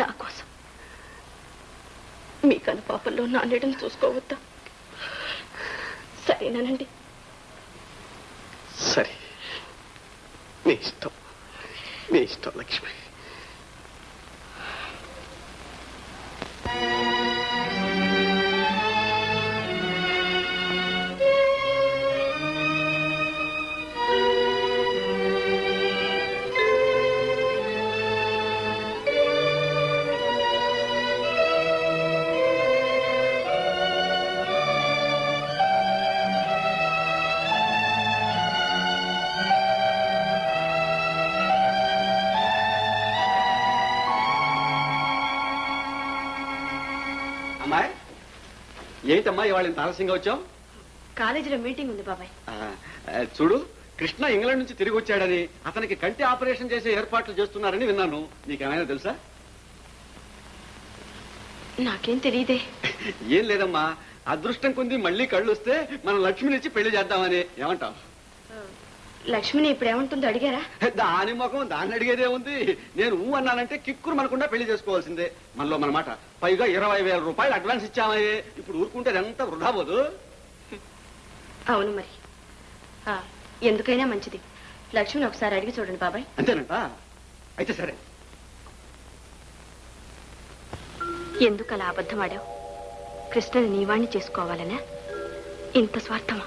నా కోసం మీ కనుపాపల్లో నా నీడను చూసుకోవద్దా? సరేనానండి? సరే, నీ ఇష్టం, నీ ఇష్టం లక్ష్మి. అమ్మాయి, ఏంటమ్మా ఇవాళ ఇంత ఆలస్యంగా వచ్చాం? కాలేజీలో మీటింగ్ ఉంది బాబాయ్. చూడు, కృష్ణ ఇంగ్లాండ్ నుంచి తిరిగి వచ్చాడని, అతనికి కంటి ఆపరేషన్ చేసే ఏర్పాట్లు చేస్తున్నారని విన్నాను. నీకేమైనా తెలుసా? నాకేం తెలియదే. ఏం లేదమ్మా, అదృష్టం కొంది మళ్ళీ కళ్ళు వస్తే మనం లక్ష్మినిచ్చి పెళ్లి చేద్దామని. ఏమంటావు? లక్ష్మిని ఇప్పుడు ఏమంటుందో అడిగారా? దాని ముఖం దాన్ని అడిగేదే ఉంది. నేను అన్నానంటే కిక్కురు మనకుండా పెళ్లి చేసుకోవాల్సిందే. మనలో మన మాట. పైగా 20,000 రూపాయలు అడ్వాన్స్ ఇచ్చామయ్యే. ఇప్పుడు ఊరుకుంటే ఎంత వృధా పోదు. అవును మరి. ఎందుకైనా మంచిది. లక్ష్మిని ఒకసారి అడిగి చూడండి బాబాయ్. అంతేనంట? అయితే సరే. ఎందుకు అలా అబద్ధం ఆడావు? కృష్ణని నీవాణ్ణి చేసుకోవాలనా? ఇంత స్వార్థమా?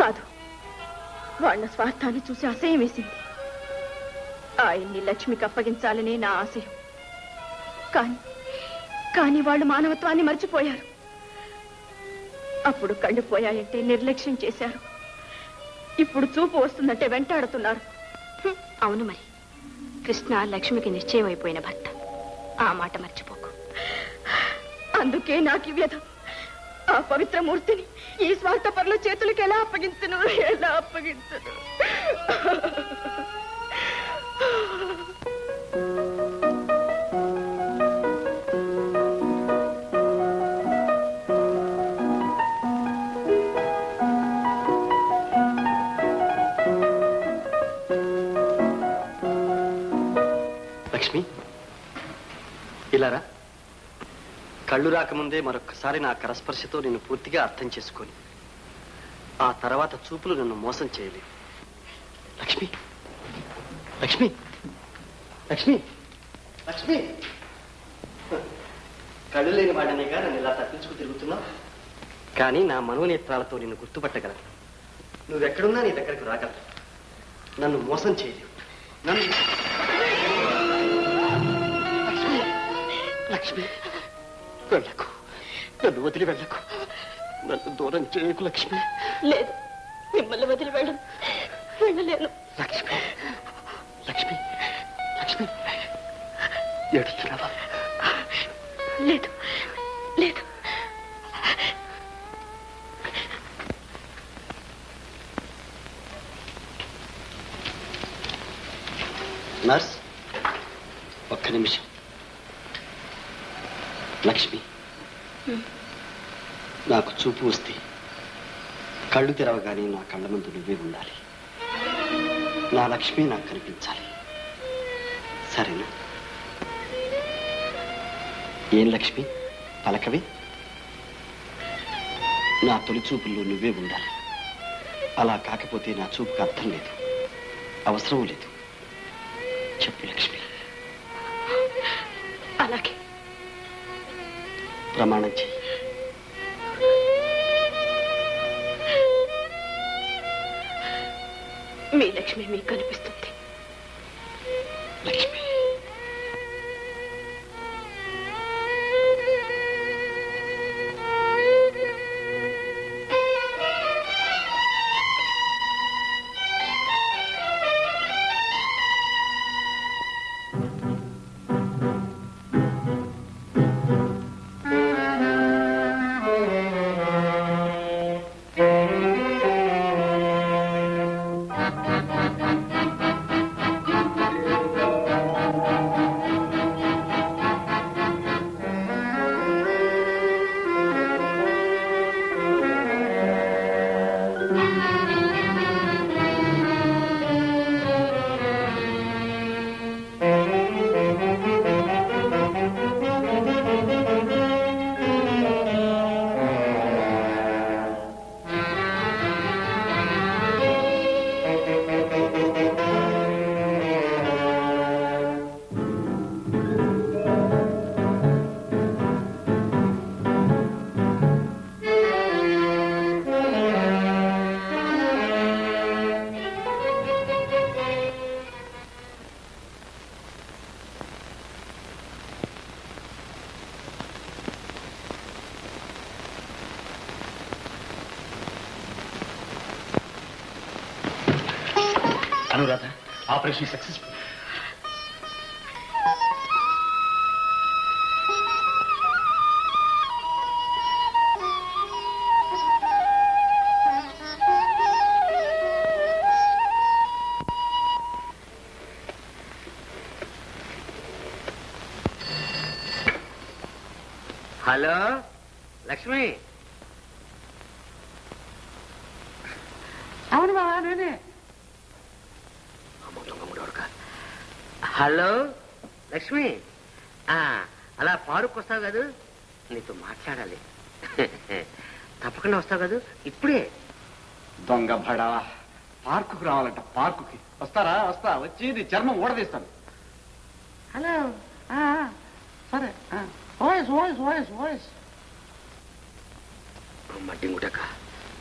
కాదు, వాళ్ళ స్వార్థాన్ని చూసి అసహ్యం వేసింది. ఆయన్ని లక్ష్మికి అప్పగించాలనే నా ఆశయం. కానీ వాళ్ళు మానవత్వాన్ని మర్చిపోయారు. అప్పుడు కళ్ళు పోయాయంటే నిర్లక్ష్యం చేశారు. ఇప్పుడు చూపు వస్తుందంటే వెంటాడుతున్నారు. అవును మరి. కృష్ణ లక్ష్మికి నిశ్చయం అయిపోయిన భర్త. ఆ మాట మర్చిపోకు. అందుకే నాకు వ్యధ. ఆ పవిత్ర మూర్తిని ఈ స్వార్థపరుల చేతులకు ఎలా అప్పగించను? లక్ష్మి, ఇలారా. కళ్ళు రాకముందే మరొక్కసారి నా కరస్పర్శతో నిన్ను పూర్తిగా అర్థం చేసుకొని ఆ తర్వాత చూపులు నన్ను మోసం చేయలేవు. లక్ష్మి, లక్ష్మి, లక్ష్మి, లక్ష్మి. కళ్ళు లేని వాడనేగా నన్ను ఇలా తప్పించుకు తిరుగుతున్నావు. కానీ నా మనోనేత్రాలతో నిన్ను గుర్తుపట్టగలను. నువ్వెక్కడున్నా నీ దగ్గరకు రాగలను. నన్ను మోసం చేయలేవు. నన్ను లక్ష్మి, వెళ్ళకు. నన్ను వదిలి వెళ్ళకు. నన్ను దూరం చేయకు లక్ష్మి. లేదు, మిమ్మల్ని వదిలి వెళ్ళలేను. లక్ష్మి, లక్ష్మి, లక్ష్మి, ఏడుస్తున్నావా? లేదు, లేదు. నర్స్, ఒక్క నిమిషం. లక్ష్మి, నాకు చూపు వస్తే కళ్ళు తెరవగానే నా కళ్ళ ముందు నువ్వే ఉండాలి. నా లక్ష్మి నాకు కనిపించాలి. సరేనా? ఏం లక్ష్మి, పలకవే. నా తొలి చూపుల్లో నువ్వే ఉండాలి. అలా కాకపోతే నా చూపుకు అర్థం లేదు, అవసరం లేదు. చెప్పు లక్ష్మి. అలాగే. ప్రమాణం చెయ్యి. మీ లక్ష్మి మీకు కనిపిస్తుంది. Lakshmi, Anuradha, operation successful. Hello Lakshmi. అవును బాబా, నేనే. హలో లక్ష్మి, అలా పార్కు వస్తావు కదా, నీతో మాట్లాడాలి. తప్పకుండా వస్తావు కదా ఇప్పుడే. దొంగ భడా, పార్కుకు రావాలంట. పార్కుకి వస్తారా? వస్తా, వచ్చి నీ చర్మం ఊడదీస్తాను. హలో, సరే. Voice voice voice voice. మడ్డింగుటక,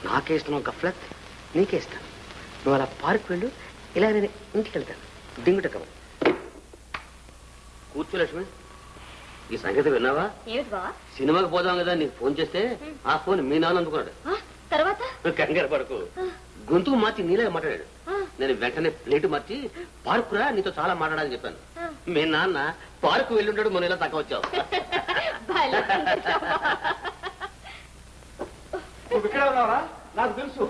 నాకేస్తున్నావు గఫ్లత్, నీకేస్తాను. నువ్వు అలా పార్కు వెళ్ళు, ఇలా నేను ఇంటికి వెళ్తాను. డింగుటక కూర్చో లక్ష్మి. ఈ సంగతి విన్నావా? ఏమిటి బావా? సినిమాకి పోదాం కదా, నీకు ఫోన్ చేస్తే ఆ ఫోన్ మీ నాన్న అందుకున్నాడు. తర్వాత కంగారు పడకు, గొంతుకు మార్చి నీలాగా మాట్లాడాడు. నేను వెంటనే ప్లేటు మార్చి పార్కురా, నీతో చాలా మాట్లాడాలని చెప్పాను. మీ నాన్న పార్కు వెళ్ళి ఉంటాడు, మొన్న ఇలా తక్కువ వచ్చావు. నువ్వు ఇక్కడే ఉన్నావా? నాకు తెలుసు.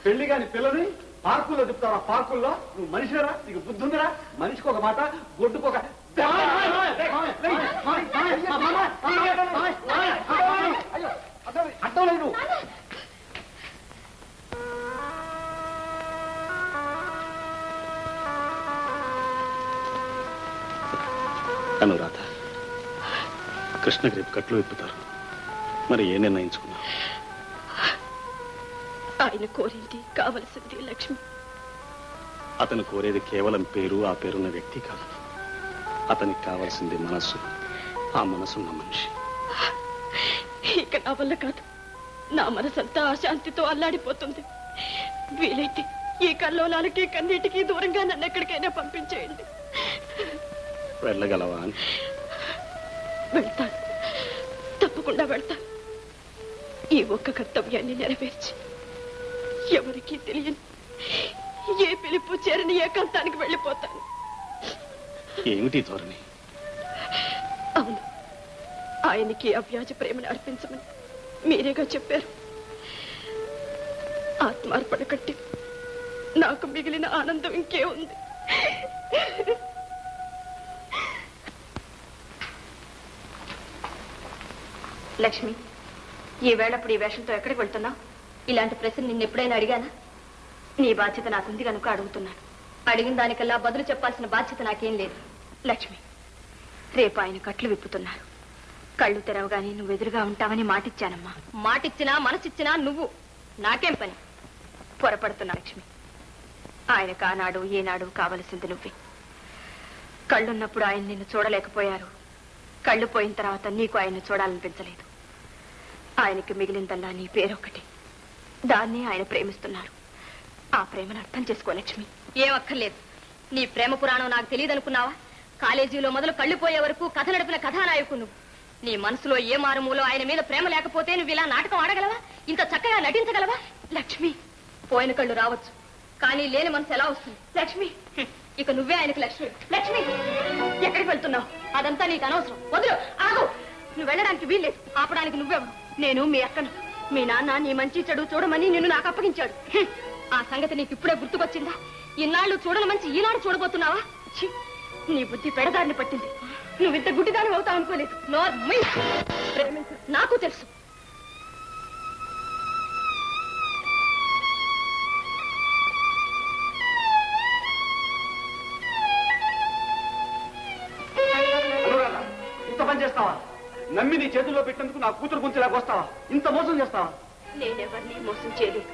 పెళ్లి కాని పిల్లని పార్కుల్లో తిప్పుతావా? పార్కుల్లో నువ్వు మనిషిరా? నీకు బుద్ధి ఉందిరా? మనిషికి ఒక మాట, గొడ్డుకు ఒక. అర్థం లేదు. అనురాధ, కృష్ణకి రేపు కట్లు విప్పుతారు. మరి ఏ నిర్ణయించుకున్నావు? ఆయన కోరింది, కావలసింది లక్ష్మి. అతను కోరేది కేవలం పేరు, ఆ పేరున్న వ్యక్తి కాదు. అతనికి కావలసింది మనస్సు, ఆ మనసున్న మనిషి. ఇక నా వల్ల కాదు. నా మనసంతా అశాంతితో అల్లాడిపోతుంది. వీలైతే ఈ కల్లోలాలకి కన్నీటికి దూరంగా నన్ను ఎక్కడికైనా పంపించేయండి. వెళ్ళగలవా? వెళ్తాను, తప్పకుండా వెళ్తాను. ఈ ఒక్క కర్తవ్యాన్ని నెరవేర్చి ఎవరికీ తెలియని ఏ పిలుపు చేరని ఏకాంతానికి వెళ్ళిపోతాను. ఏమిటి ధోరణి? అవును, ఆయనకి అవ్యాజ ప్రేమను అర్పించమని మీరేగా చెప్పారు. ఆత్మార్పణ కట్టి నాకు మిగిలిన ఆనందం ఇంకే ఉంది. లక్ష్మి, ఈ వేళప్పుడు ఈ వేషంతో ఎక్కడికి వెళ్తున్నావు? ఇలాంటి ప్రశ్న నిన్ను ఎప్పుడైనా అడిగానా? నీ బాధ్యత నాకుంది కనుక అడుగుతున్నాను. అడిగిన దానికల్లా బదులు చెప్పాల్సిన బాధ్యత నాకేం లేదు. లక్ష్మి, రేపు ఆయన కట్లు విప్పుతున్నారు. కళ్ళు తెరవగానే నువ్వు ఎదురుగా ఉంటావని మాటిచ్చానమ్మా. మాటిచ్చినా మనసిచ్చినా నువ్వు నాకేం పని? పొరపడుతున్నా లక్ష్మి. ఆయన కానాడు ఏనాడు కావలసింది నువ్వే. కళ్ళున్నప్పుడు ఆయన నిన్ను చూడలేకపోయారు. కళ్ళు పోయిన తర్వాత నీకు ఆయన్ని చూడాలనిపించలేదు. ఆయనకి మిగిలిందల్లా నీ పేరొక్కటి. దాన్ని ఆయన ప్రేమిస్తున్నారు. ఆ ప్రేమను అర్థం చేసుకో లక్ష్మి. ఏం అక్కర్లేదు. నీ ప్రేమ పురాణం నాకు తెలియదనుకున్నావా? కాలేజీలో మొదలు కళ్ళు పోయే వరకు కథ నడిపిన కథానాయకు నువ్వు. నీ మనసులో ఏ మారుమూలో ఆయన మీద ప్రేమ లేకపోతే నువ్వు ఇలా నాటకం ఆడగలవా? ఇంత చక్కగా నటించగలవా? లక్ష్మి, పోయిన కళ్ళు రావచ్చు, కానీ లేని మనసు ఎలా వస్తుంది? లక్ష్మి, ఇక నువ్వే ఆయనకు లక్ష్మి. లక్ష్మి, ఎక్కడికి వెళ్తున్నావు? అదంతా నీకు అనవసరం. వదులు, ఆగు. నువ్వు వెళ్ళడానికి వీల్లేదు. ఆపడానికి నువ్వెవరు? నేను మీ అక్కను. మీ నాన్న నీ మంచి చెడు చూడమని నిన్ను నాకు అప్పగించాడు. ఆ సంగతి నీకు ఇప్పుడే గుర్తుకొచ్చిందా? ఇన్నాళ్ళు చూడని మంచి ఈనాడు చూడబోతున్నావా? ఛీ, నీ బుద్ధి పెడదారిని పట్టింది. నువ్వింత గుడ్డిదాని అవుతావు అనుకోలేదు. ప్రేమించు, నాకు తెలుసు. ఇంత పని చేస్తావా? నమ్మి నీ చేతుల్లో పెట్టేందుకు నా కూతురు గుంచేలాగా వస్తావా? ఇంత మోసం చేస్తావా? నేనెవరిని మోసం చేయలేదు.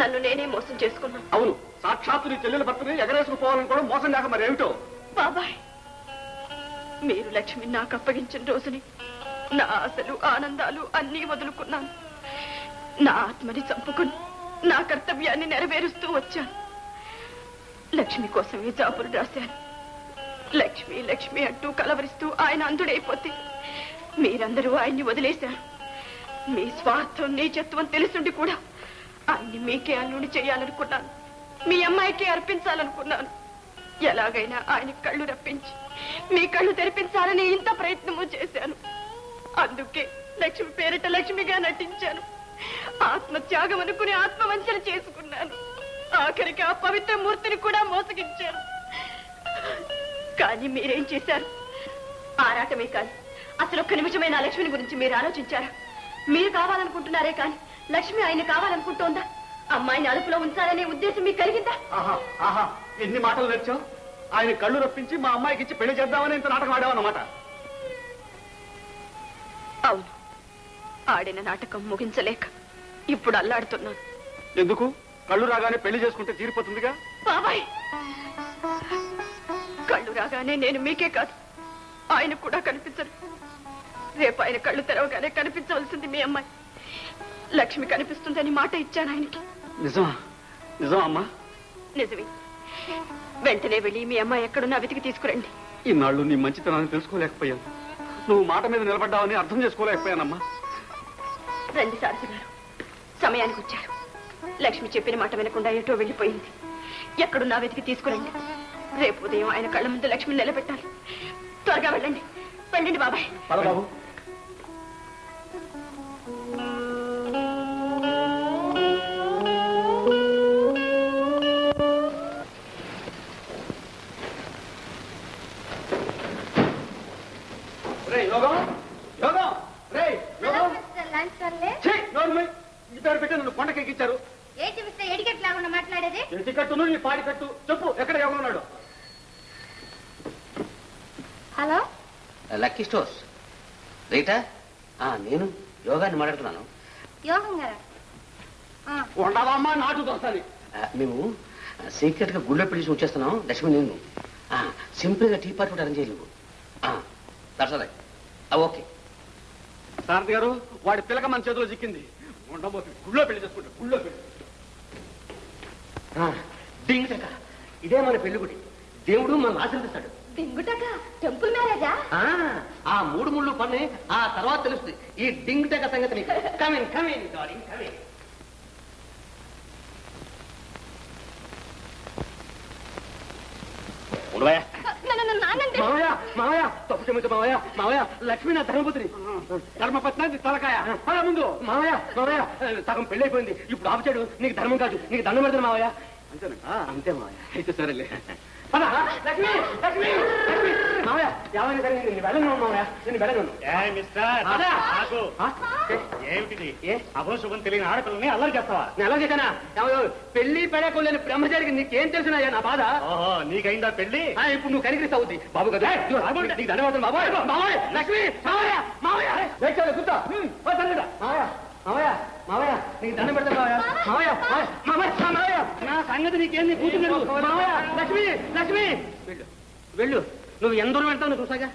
నన్ను నేనే మోసం చేసుకున్నాను. అవును, సాక్షాత్తు నీ చెల్లెల భర్తని ఎగరేసుకుపోవాలని కూడా మోసం కాక మరి ఏమిటో. బాబాయ్, మీరు లక్ష్మి నాకు అప్పగించిన రోజుని నా ఆశలు ఆనందాలు అన్నీ వదులుకున్నాను. నా ఆత్మని చంపుకుని నా కర్తవ్యాన్ని నెరవేరుస్తూ వచ్చాను. లక్ష్మి కోసమే జాబులు రాశాను. లక్ష్మి లక్ష్మి అంటూ కలవరిస్తూ ఆయన అంధుడైపోతే మీరందరూ ఆయన్ని వదిలేశారు. మీ స్వార్థం నీచత్వం తెలుసుండి కూడా ఆయన్ని మీకే అల్లుడి చేయాలనుకున్నాను. మీ అమ్మాయికి అర్పించాలనుకున్నాను. ఎలాగైనా ఆయన కళ్ళు రప్పించి మీ కళ్ళు తెరిపించాలని ఇంత ప్రయత్నము చేశాను. అందుకే లక్ష్మి పేరిట లక్ష్మిగా నటించాను. ఆత్మత్యాగం అనుకుని ఆత్మవంచన చేసుకున్నాను. ఆఖరికి ఆ పవిత్ర మూర్తిని కూడా మోసగించాను. కానీ మీరేం చేశారు? ఆరాటమే కాదు, అసలు ఒక్క నిమిషమైన లక్ష్మిని గురించి మీరు ఆలోచించారా? మీరు కావాలనుకుంటున్నారే కానీ లక్ష్మి ఆయన కావాలనుకుంటోందా? అమ్మాయిని అదుపులో ఉంచాలనే ఉద్దేశం మీకు కలిగిందా? ఆహా ఆహా, ఎన్ని మాటలు నేర్చావు. ఆయన కళ్ళు రప్పించి మా అమ్మాయికి ఇచ్చి పెళ్లి చేద్దామని ఇంత నాటకం ఆడావన్నమాట. అవును, ఆడిన నాటకం ముగించలేక ఇప్పుడు అల్లాడుతున్నాను. ఎందుకు? కళ్ళు రాగానే పెళ్లి చేసుకుంటే తీరిపోతుందిగా. బాబాయ్, కళ్ళు రాగానే నేను మీకే కాదు ఆయన కూడా కనిపించరు. రేపు ఆయన కళ్ళు తెరవగానే కనిపించవలసింది మీ అమ్మాయి. లక్ష్మి కనిపిస్తుందని మాట ఇచ్చాను ఆయనకి. నిజమా? నిజమా అమ్మా? నిజమే. వెంటనే వెళ్ళి మీ అమ్మాయి ఎక్కడున్నా వెతికి తీసుకురండి. ఈనాళ్ళు నీ మంచితనాన్ని తెలుసుకోలేకపోయాను. నువ్వు మాట మీద నిలబడ్డావని అర్థం చేసుకోలేకపోయానమ్మా. రండి సారథి గారు, సమయానికి వచ్చారు. లక్ష్మి చెప్పిన మాట వినకుండా ఎటో వెళ్ళిపోయింది. ఎక్కడున్నా వెతికి తీసుకురండి. రేపు ఉదయం ఆయన కళ్ళ ముందు లక్ష్మిని నిలబెట్టాలి. త్వరగా వెళ్ళండి. వెళ్ళండి బాబాయ్. బాబు, కొండకెక్కించారు. మాట్లాడేది ఎట్టి కట్టును నీ పాడి కట్టు. చెప్పు, ఎక్కడ యోగం ఉన్నాడు? హలో, లక్కీ స్టోర్స్ రైటా? నేను యోగాన్ని మాట్లాడుతున్నాను. యోగం గారా? ఉండవమ్మా, నాటు దోస్తాని. మేము సీక్రెట్ గా గుళ్ళో పెళ్లి వచ్చేస్తున్నాం. లక్ష్మి నేను సింపుల్ గా టీ పార్టీ కూడా అరేంజ్ చేయలేవు. ఓకే సారథి గారు, వాడి పిల్లక మన చేతిలో చిక్కింది. ఉండబోతుంది. గుళ్ళో పెళ్లి చేసుకుంటా. గుళ్ళో పెళ్లి. డింగుటక, ఇదే మన పెళ్లి గుడి. దేవుడు మన ఆశీర్వదిస్తాడు. దింగుటక టెంపుల్ మ్యారేజా? ఆ 3 ముళ్ళు పని ఆ తర్వాత తెలుస్తుంది. ఈ డింగుటక సంగతి నీకు. Come in come in darling come in. మావయ్య, మావయ్య, తప్పు క్షమించు మావయ్య. మావయ్య, లక్ష్మీ నా ధర్మపుత్రి. ధర్మపత్నాన్ని తలకాయ. ముందు మావయ్య, మావయ్య, సగం పెళ్లి అయిపోయింది. ఇప్పుడు ఆపుచాడు. నీకు ధర్మం కాదు, నీకు దండం పెడతాను మావయ్య. అంతేనా? అంతే మావయ్య. అయితే సరేలే. పద. లక్ష్మి లక్ష్మి లక్ష్మి మామయ్య ఏమైనా సరే నిన్ను వెళ్ళను మామయ్య, నిన్ను వెళ్ళను. ఏమిటిది? ఏ అభోశుభం తెలియని ఆడపిల్లని అల్లరి చేస్తావా? నేను ఎలా చేశానా? పెళ్లి పెళ్ళకోలేని బ్రహ్మచారికి నీకేం తెలుసునాయా నా బాధ? ఓహో, నీకైందా పెళ్లి? ఇప్పుడు నువ్వు కనికరిస్తావుద్ది బాబు కదా. నీకు ధన్యవాదాలు బాబాయ్. మామయ్య లక్ష్మి మామయ్య మామయ్య కూర్చో. మామయ్య మామయ్య మామయ్య నీకు దండం పెడతా మామయ్య. మామయ్య మామయ్య మామయ్య నా సంగతి నీకేం నీ కూతురు మామయ్య. లక్ష్మి లక్ష్మి వెళ్ళు వెళ్ళు, నువ్వు ఎంత దూరం వెళ్తావు నువ్వు చూసాగా.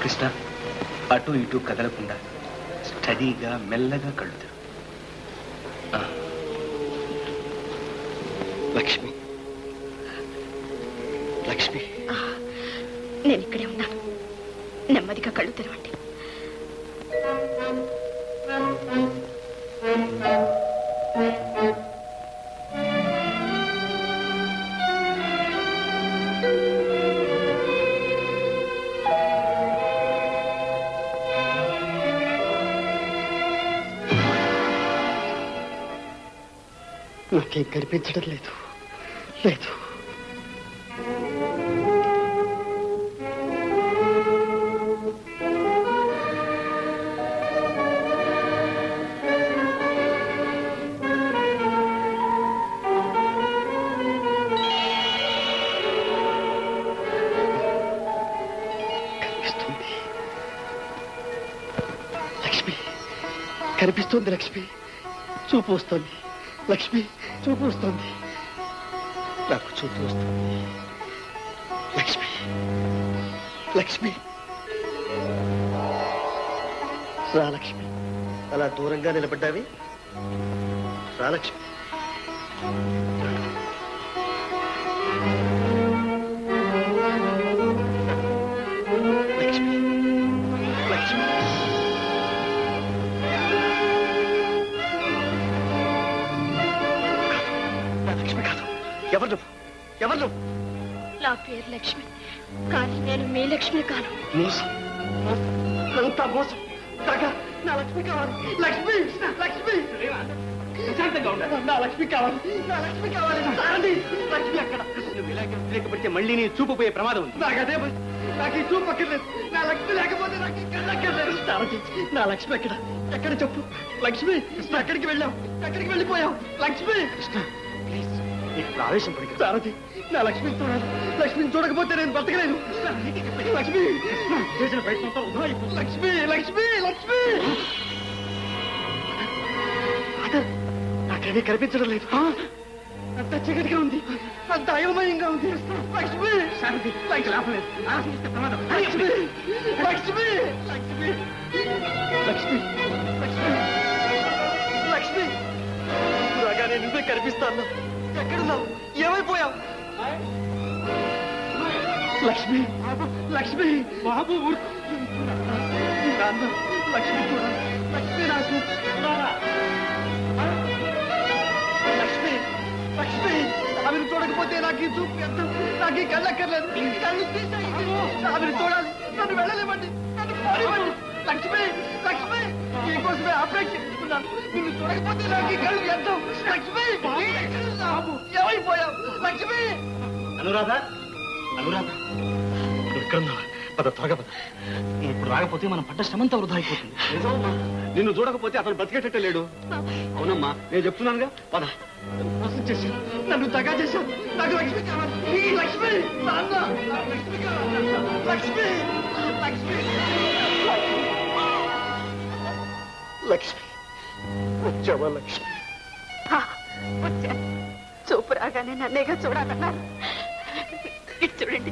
కృష్ణ, అటు ఇటు కదలకుండా స్టడీగా మెల్లగా కళ్ళు తెరు. లక్ష్మి లక్ష్మి, నేను ఇక్కడే ఉన్నాను. నెమ్మదిగా కళ్ళు తెరవండి. నాకేం కనిపించడం లేదు లేదు. కనిపిస్తుంది లక్ష్మి, చూపు వస్తుంది. లక్ష్మి చూపు వస్తుంది, నాకు చూపు వస్తుంది. లక్ష్మి లక్ష్మి రా లక్ష్మి, అలా దూరంగా నిలబడ్డావి. రా లక్ష్మి. లక్ష్మి లక్ష్మి లక్ష్మి కాదు. ఎవరు ఎవరు? నా పేరు లక్ష్మి, కానీ నేను మీ లక్ష్మి కాను. మోసం, అంతా మోసం. నా లక్ష్మి కావాలి. లక్ష్మి లక్ష్మి ప్రశాంతంగా ఉండాలి. నా లక్ష్మి కావాలి. నా లక్ష్మి కావాలి. లక్ష్మి అక్కడ. నువ్వు ఇలాగే వ్యతిరేకపడితే మళ్ళీ నీ చూపు పోయే ప్రమాదం ఉంది. నాకు అదే భయం. నాకు ఈ చూపు అక్కర్లేదు. నా లక్ష్మి లేకపోతే నాకు ఈ కళ్ళు అక్కర్లేదు. తారకి, నా లక్ష్మి ఎక్కడ? ఎక్కడ చెప్పు. లక్ష్మి ఎక్కడికి వెళ్ళావు? ఎక్కడికి వెళ్ళిపోయావు? లక్ష్మి ప్లీజ్, నీకు ఆవేశం పడి సారథి, నా లక్ష్మిని చూడాలి. లక్ష్మిని చూడకపోతే నేను బతకలేను. లక్ష్మి చేసిన ప్రయత్నంతో లక్ష్మి లక్ష్మి లక్ష్మి నాకేమీ కనిపించడం లేదు. అంత చీకటిగా ఉంది, అంత అయోమయంగా ఉంది. లక్ష్మి సారథి, లాభం లేదు. లక్ష్మి లక్ష్మి లక్ష్మి లక్ష్మి లక్ష్మి లక్ష్మి రాగానే నువ్వే కనిపిస్తాను. ఎక్కడున్నావు? ఏమైపోయావు? లక్ష్మి లక్ష్మి బాబు నాన్న, లక్ష్మి కూడా లక్ష్మి నాకు లక్ష్మి లక్ష్మి ఆవిని చూడకపోతే నాకు ఈ చూపు ఎంత, నాకు ఈ కళ్ళక్కర్లేదు. కళ్ళు తీసాయి. ఆవిని చూడాలి. నన్ను వెళ్ళలేమండి, నన్ను పోనివ్వండి. లక్ష్మి లక్ష్మి నీకోసమే అపేక్షిస్తున్నాను. నిన్ను చూడకపోతే నాకు ఈ కళ్ళు ఎంత. లక్ష్మి ఏమైపోయావు? లక్ష్మి అనురాధ, అనురాధ నువ్వు ఎక్కడున్నావా? పద త్వరగా పద. నువ్వు ఇప్పుడు రాకపోతే మనం పడ్డ శ్రమంతా వృధా అయిపోతుంది. నిజమమ్మా, నిన్ను చూడకపోతే అతను బతికేటట్టే లేడు. అవునమ్మా, నేను చెప్తున్నానుగా. పద. మోసం చేశాను, నన్ను దగా చేశాను. నాకు లక్ష్మి కావాలి. ఈ లక్ష్మి నాన్న, నాకు లక్ష్మి కావాలి. లక్ష్మి లక్ష్మి లక్ష్మి వచ్చావా? లక్ష్మి వచ్చాను. చూపు రాగానే నన్నేగా చూడాలన్నారు. ఇటు చూడండి.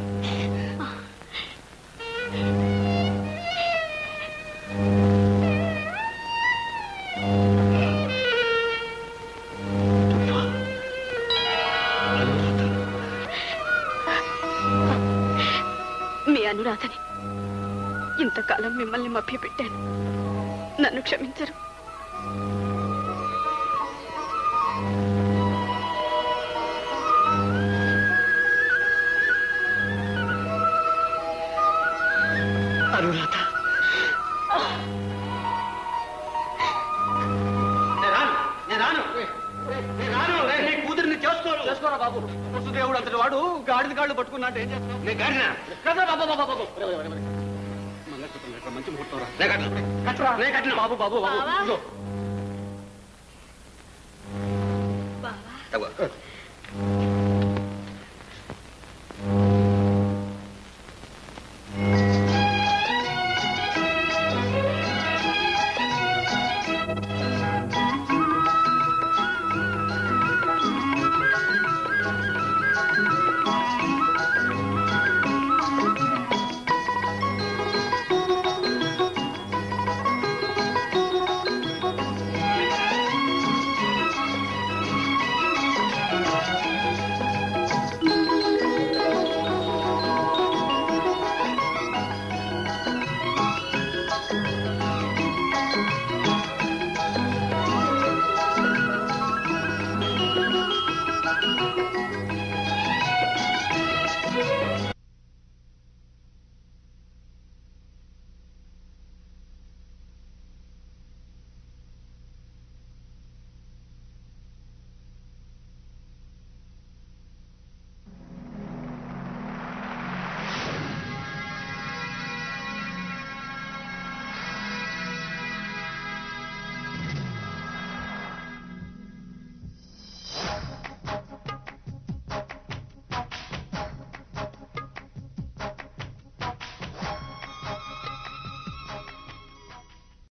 మీ అనురాధని. ఇంతకాలం మిమ్మల్ని మభ్యపెట్టాను, నన్ను క్షమించరు. అనురాధ, బాబు వసుదేవుడు అంతటి వాడు గాడిద కాళ్ళు పట్టుకున్నట్టు ఏం చేస్తావు? నేను గాడినా? కదా బాబు బాబు బాబు మంగళసూత్రం యొక్క మంచి ముహూర్తం రా. నేను కట్టను. కట్టరా? నేను కట్టను. బాబు బాబు బాబు బావా. ఇదిగో. బావా తగ్గ.